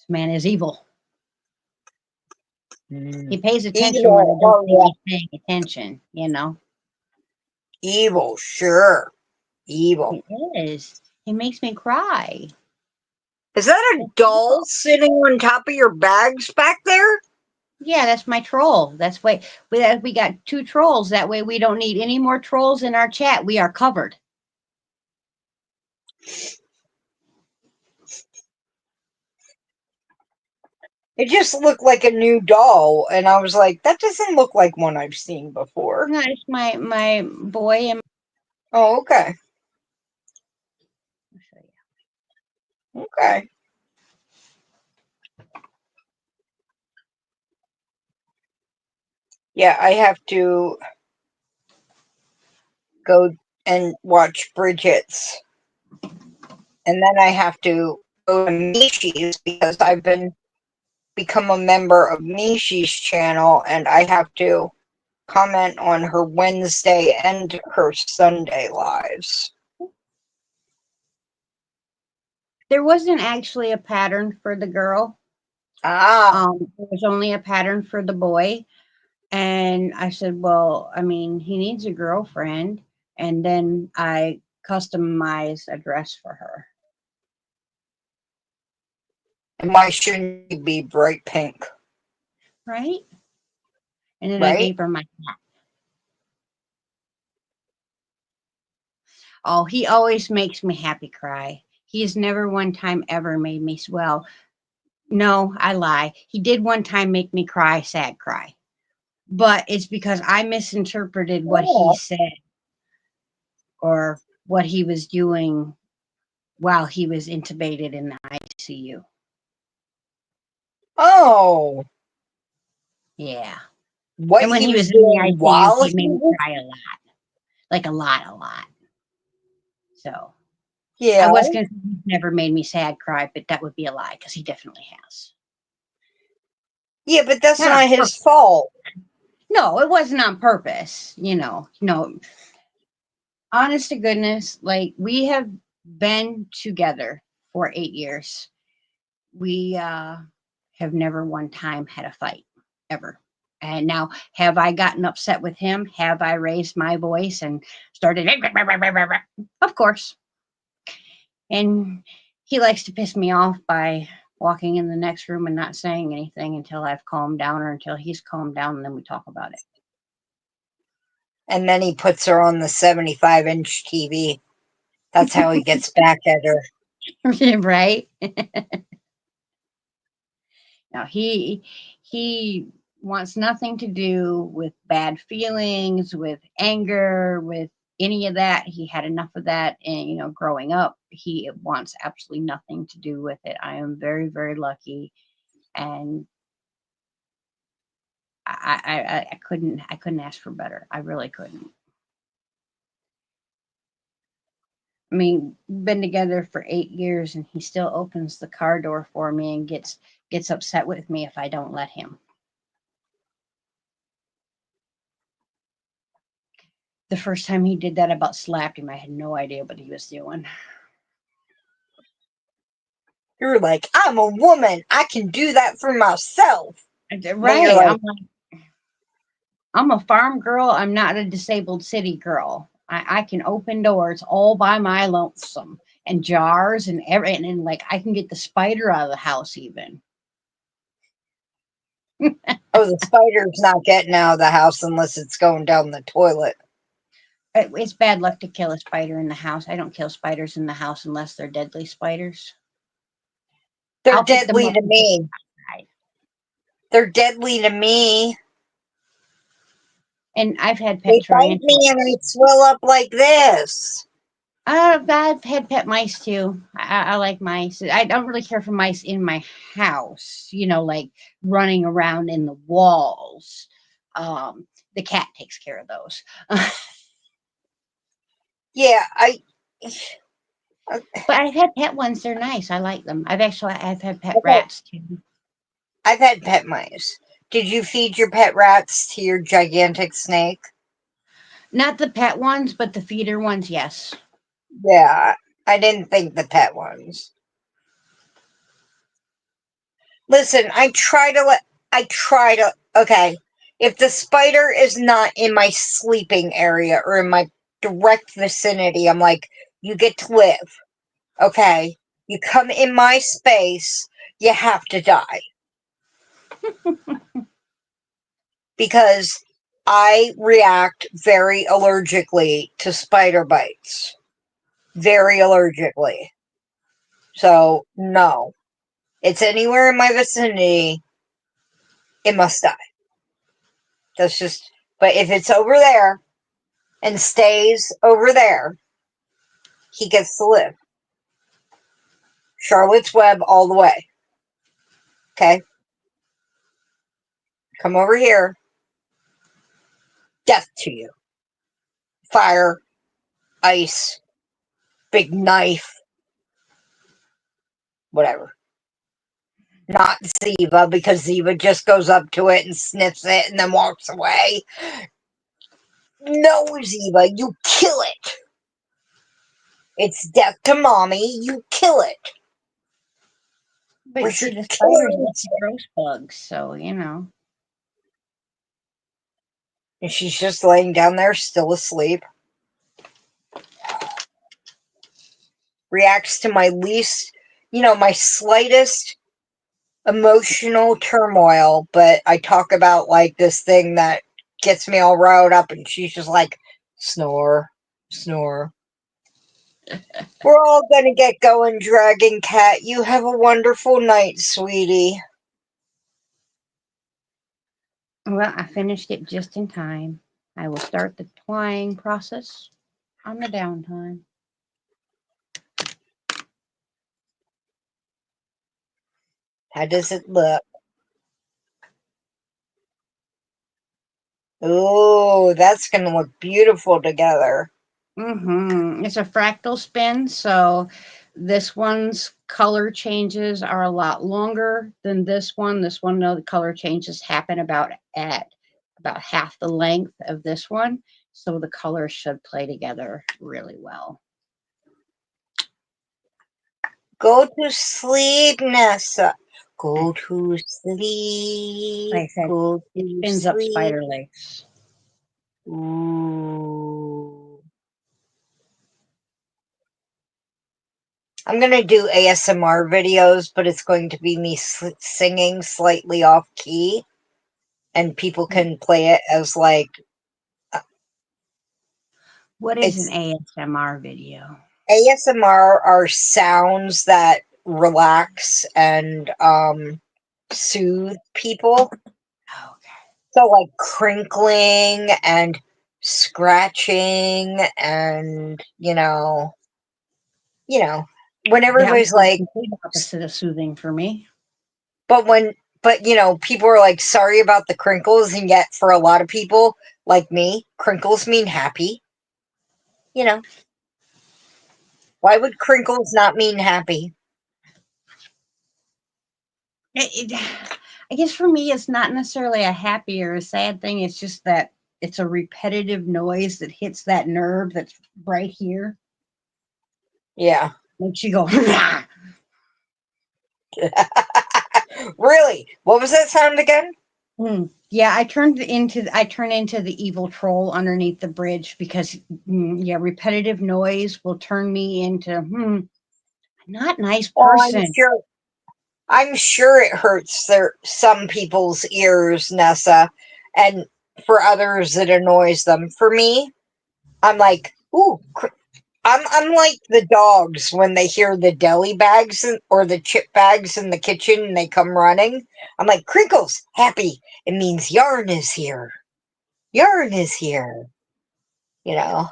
man is evil. He pays attention when I
Evil.
don't
Oh,
think
yeah.
he's paying attention, you know.
Evil, sure. Evil.
It is. He makes me cry.
Is that a doll sitting on top of your bags back there?
Yeah, that's my troll. That's why we got 2 trolls. That way we don't need any more trolls in our chat. We are covered.
It just looked like a new doll, and I was like, that doesn't look like one I've seen before.
No, it's my boy and
Oh, okay.
I'll show you.
Okay. Yeah, I have to go and watch Bridget's. And then I have to go to Mishi's because I've become a member of Mishi's channel, and I have to comment on her Wednesday and her Sunday lives.
There wasn't actually a pattern for the girl.
Ah,
There was only a pattern for the boy. And I said, well, I mean, he needs a girlfriend. And then I customized a dress for her.
and why shouldn't he be bright pink?
Right? And then I
Right?
gave her my hat. Oh, he always makes me happy cry. He has never one time ever made me, well, no, I lie. He did one time make me cry, sad cry. But it's because I misinterpreted what he
Oh.
said or what he was doing while he was intubated in the ICU.
Oh.
Yeah.
What
And when
he
he
was
was in the
doing
ICU,
while
he
he
made me
was...
cry a lot. Like a lot. So I
Yeah.
was going to say he's never made me sad cry, but that would be a lie because he definitely has.
Yeah, but that's
Not on
not his
purpose.
fault.
No, it wasn't on purpose. No. Honest to goodness, like we have been together for 8 years. We have never one time had a fight ever. And now, have I gotten upset with him? Have I raised my voice and started? Of course. And he likes to piss me off by walking in the next room and not saying anything until I've calmed down or until he's calmed down, and then we talk about it.
And then he puts her on the 75-inch TV. That's how he gets back at her.
Right? Now he wants nothing to do with bad feelings, with anger, with any of that. He had enough of that, and growing up, he wants absolutely nothing to do with it. I am very, very lucky, and I couldn't ask for better. I really couldn't. I mean, we've been together for 8 years, and he still opens the car door for me and gets upset with me if I don't let him. The first time he did that, I about slapped him. I had no idea what he was doing.
You're like, I'm a woman. I can do that for myself.
Right.
Like,
I'm a farm girl. I'm not a disabled city girl. I can open doors all by my lonesome and jars and everything. And like I can get the spider out of the house even.
oh, the spider's not getting out of the house unless it's going down the toilet.
It's bad luck to kill a spider in the house. I don't kill spiders in the house unless they're deadly spiders.
They're
I'll pick them
deadly
up.
to me. They're deadly to me.
And I've had
They
pet
bite me and I swell up like this.
I've had pet mice too. I like mice. I don't really care for mice in my house, like running around in the walls. The cat takes care of those.
Yeah,
But I've had pet ones. They're nice. I like them. I've had pet
okay.
rats too.
I've had pet mice. Did you feed your pet rats to your gigantic snake?
Not the pet ones, but the feeder ones, yes.
Yeah, I didn't think the pet ones. Listen, I try to Okay. If the spider is not in my sleeping area or in my direct vicinity, I'm like, you get to live. Okay. You come in my space, you have to die. Because I react very allergically to spider bites. Very allergically. So, no. It's anywhere in my vicinity, it must die. That's just, but if it's over there and stays over there, he gets to live. Charlotte's Web all the way. Okay? Come over here. Death to you. Fire, ice, big knife, whatever. Not Ziva, because Ziva just goes up to it and sniffs it and then walks away. No, Ziva, you kill it. It's death to mommy, you kill it.
But see,
Richard
the spiders like
kills
the
it.
gross bugs, so you know.
And she's just laying down there, still asleep. Reacts to my least, my slightest emotional turmoil, but I talk about like this thing that gets me all riled up, and she's just like, snore, snore. We're all gonna get going, Dragon Cat. You have a wonderful night, sweetie.
Well, I finished it just in time. I will start the twine process on the downtime.
How does it look? Oh, that's gonna look beautiful together.
It's a fractal spin, so this one's color changes are a lot longer than this one. This one, no, the color changes happen about half the length of this one, so the colors should play together really well.
Go to sleep, Nessa. Go to sleep.
Like I said,
Go
it
to
spins up
sleep.
spider legs.
Ooh. I'm going to do ASMR videos, but it's going to be me singing slightly off key, and people can play it as like,
What is an
it's
ASMR video?
ASMR are sounds that relax and soothe people.
Okay.
So like crinkling and scratching and when
That would
everybody's
be the
like,
complete opposite of soothing for me.
but people are like sorry about the crinkles, and yet for a lot of people like me, crinkles mean happy. Why would crinkles not mean happy?
I guess for me, it's not necessarily a happy or a sad thing. It's just that it's a repetitive noise that hits that nerve that's right here.
Yeah.
Makes you go,
Really? What was that sound again?
Yeah, I turn into the evil troll underneath the bridge because yeah, repetitive noise will turn me into not nice
Oh,
person.
I'm sure it hurts some people's ears, Nessa, and for others it annoys them. For me, I'm like, ooh, I'm like the dogs when they hear the deli bags or the chip bags in the kitchen and they come running. I'm like, crinkles, happy. It means yarn is here. Yarn is here. You know.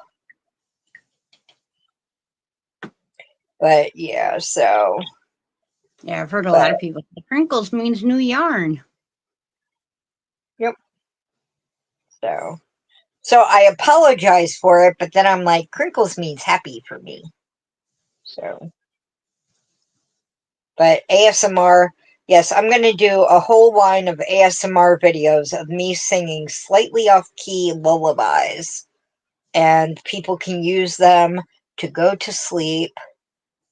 But yeah, so
Yeah, I've heard a lot
but
of people say crinkles means new yarn.
yep. So I apologize for it, but then I'm like, crinkles means happy for me. So, but ASMR, yes, I'm going to do a whole line of ASMR videos of me singing slightly off key lullabies, and people can use them to go to sleep,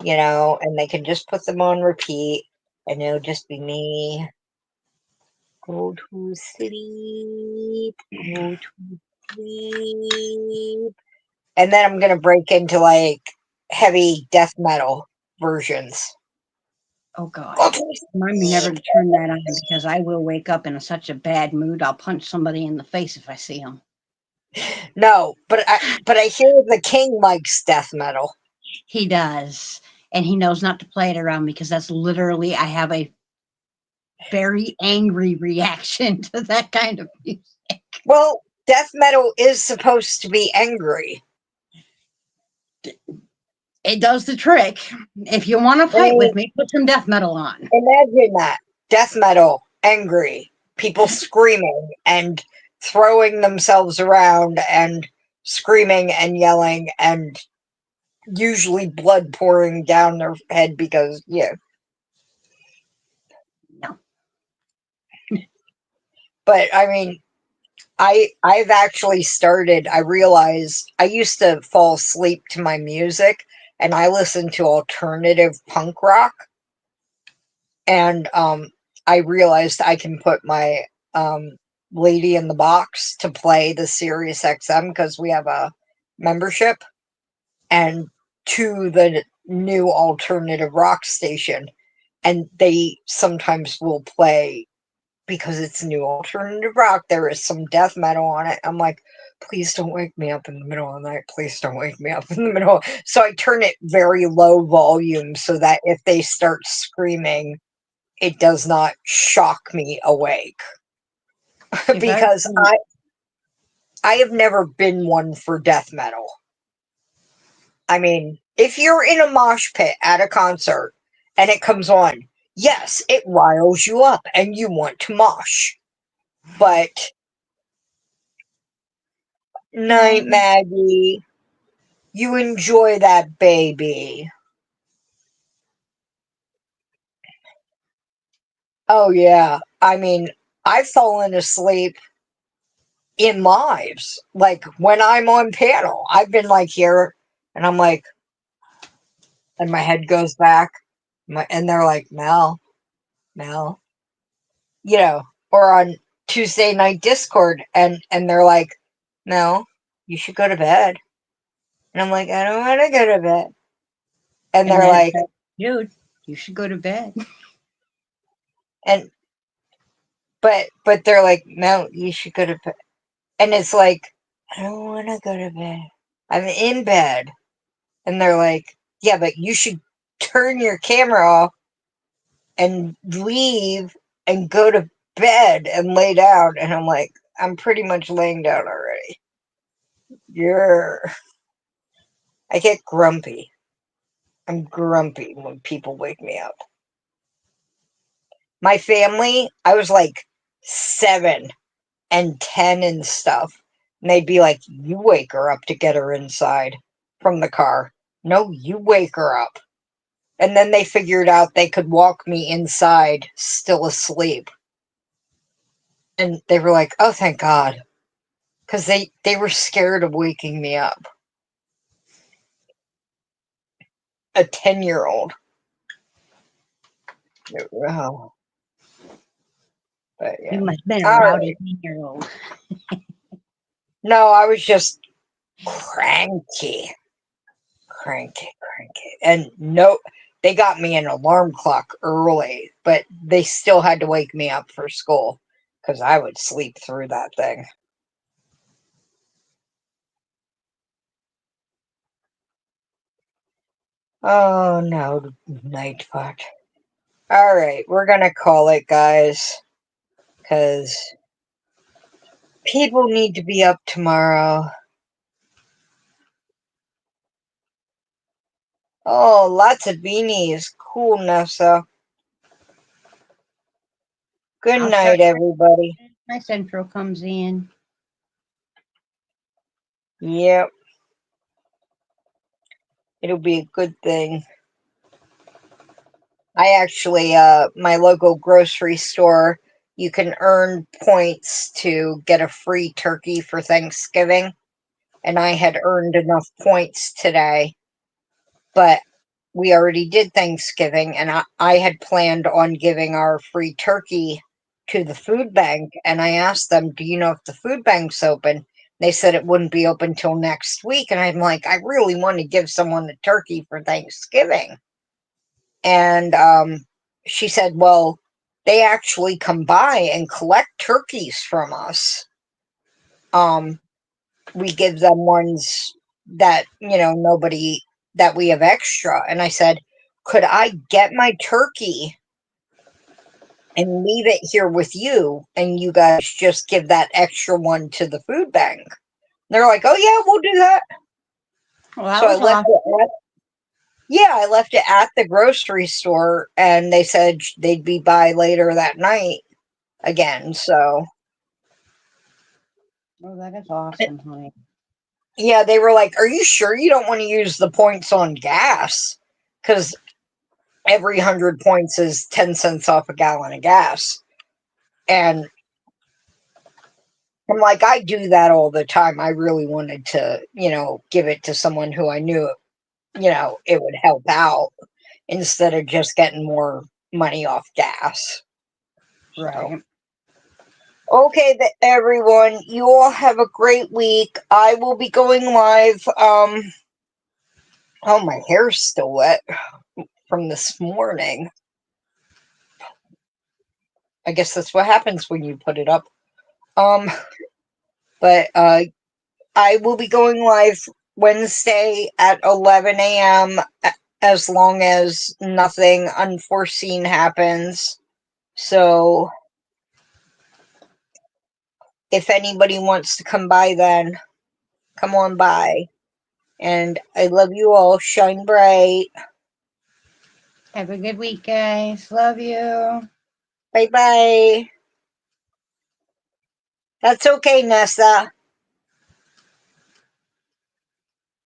and they can just put them on repeat, and it'll just be me Go to sleep. Go to sleep. And then I'm gonna break into like heavy death metal versions.
Oh God.
Go to
Remind me never to turn that on because I will wake up in such a bad mood. I'll punch somebody in the face if I see them.
No, but I hear the king likes death metal.
He does. And he knows not to play it around because that's literally, I have a very angry reaction to that kind of music.
Well, death metal is supposed to be angry.
It does the trick. If you want to
I
fight with
mean,
me, put some death metal on.
imagine that. Death metal, angry. People screaming and throwing themselves around and screaming and yelling and usually blood pouring down their head because, yeah.
No.
But I mean, I've actually started, I realized I used to fall asleep to my music and I listened to alternative punk rock. And I realized I can put my lady in the box to play the Sirius XM because we have a membership, and to the new alternative rock station, and they sometimes will play because it's new alternative rock. There is some death metal on it. I'm like, please don't wake me up in the middle of the night. Please don't wake me up in the middle. So I turn it very low volume so that if they start screaming, it does not shock me awake. Because I have never been one for death metal. I mean, if you're in a mosh pit at a concert and it comes on, yes, it riles you up and you want to mosh. But night, Maggie. You enjoy that baby. Oh yeah. I mean, I've fallen asleep in lives. Like when I'm on panel, I've been like here and I'm like, and my head goes back, and they're like, Mel, Mel, or on Tuesday night Discord, and they're like, Mel, you should go to bed, and I'm like, I don't want to go to bed, and
And
they're
then,
like,
dude, you should go to bed.
and but they're like, Mel, you should go to bed, and it's like, I don't want to go to bed, I'm in bed, and they're like, yeah, but you should turn your camera off and leave and go to bed and lay down. And I'm like, I'm pretty much laying down already. I get grumpy. I'm grumpy when people wake me up. My family, I was like 7 and 10 and stuff. And they'd be like, you wake her up to get her inside from the car. No, you wake her up. And then they figured out they could walk me inside still asleep. And they were like, oh, thank God. Because they were scared of waking me up. A 10-year-old. Oh. But yeah.
You must have been a
All
rowdy
right.
10-year-old.
No, I was just cranky. Cranky. And no, they got me an alarm clock early, but they still had to wake me up for school because I would sleep through that thing. Oh no, Nightbot. All right, we're gonna call it, guys, because people need to be up tomorrow. Oh, lots of beanies. Cool, Nessa. Good
I'll start
night, everybody.
my central comes in.
Yep, it'll be a good thing. I actually, my local grocery store, you can earn points to get a free turkey for Thanksgiving. And I had earned enough points today, but we already did Thanksgiving, and I had planned on giving our free turkey to the food bank, and I asked them, do you know if the food bank's open? They said it wouldn't be open till next week. And I'm like, I really want to give someone a turkey for Thanksgiving. And she said, well, they actually come by and collect turkeys from us. We give them ones that, nobody, that we have extra. And I said, could I get my turkey and leave it here with you, and you guys just give that extra one to the food bank? They're like, oh yeah, we'll do that.
Well, that
So I
was
left
awesome.
I left it at the grocery store, and they said they'd be by later that night again. So
Oh, that is awesome, honey.
yeah, they were like, are you sure you don't want to use the points on gas? Because every 100 points is 10 cents off a gallon of gas. And I'm like, I do that all the time. I really wanted to, give it to someone who I knew, it would help out instead of just getting more money off gas.
Right.
Okay, everyone, you all have a great week. I will be going live. Oh, my hair's still wet from this morning. I guess that's what happens when you put it up. But I will be going live Wednesday at 11 a.m. as long as nothing unforeseen happens. So if anybody wants to come by, then come on by. And I love you all. Shine bright.
Have a good week, guys. Love you.
Bye bye. That's okay, Nessa.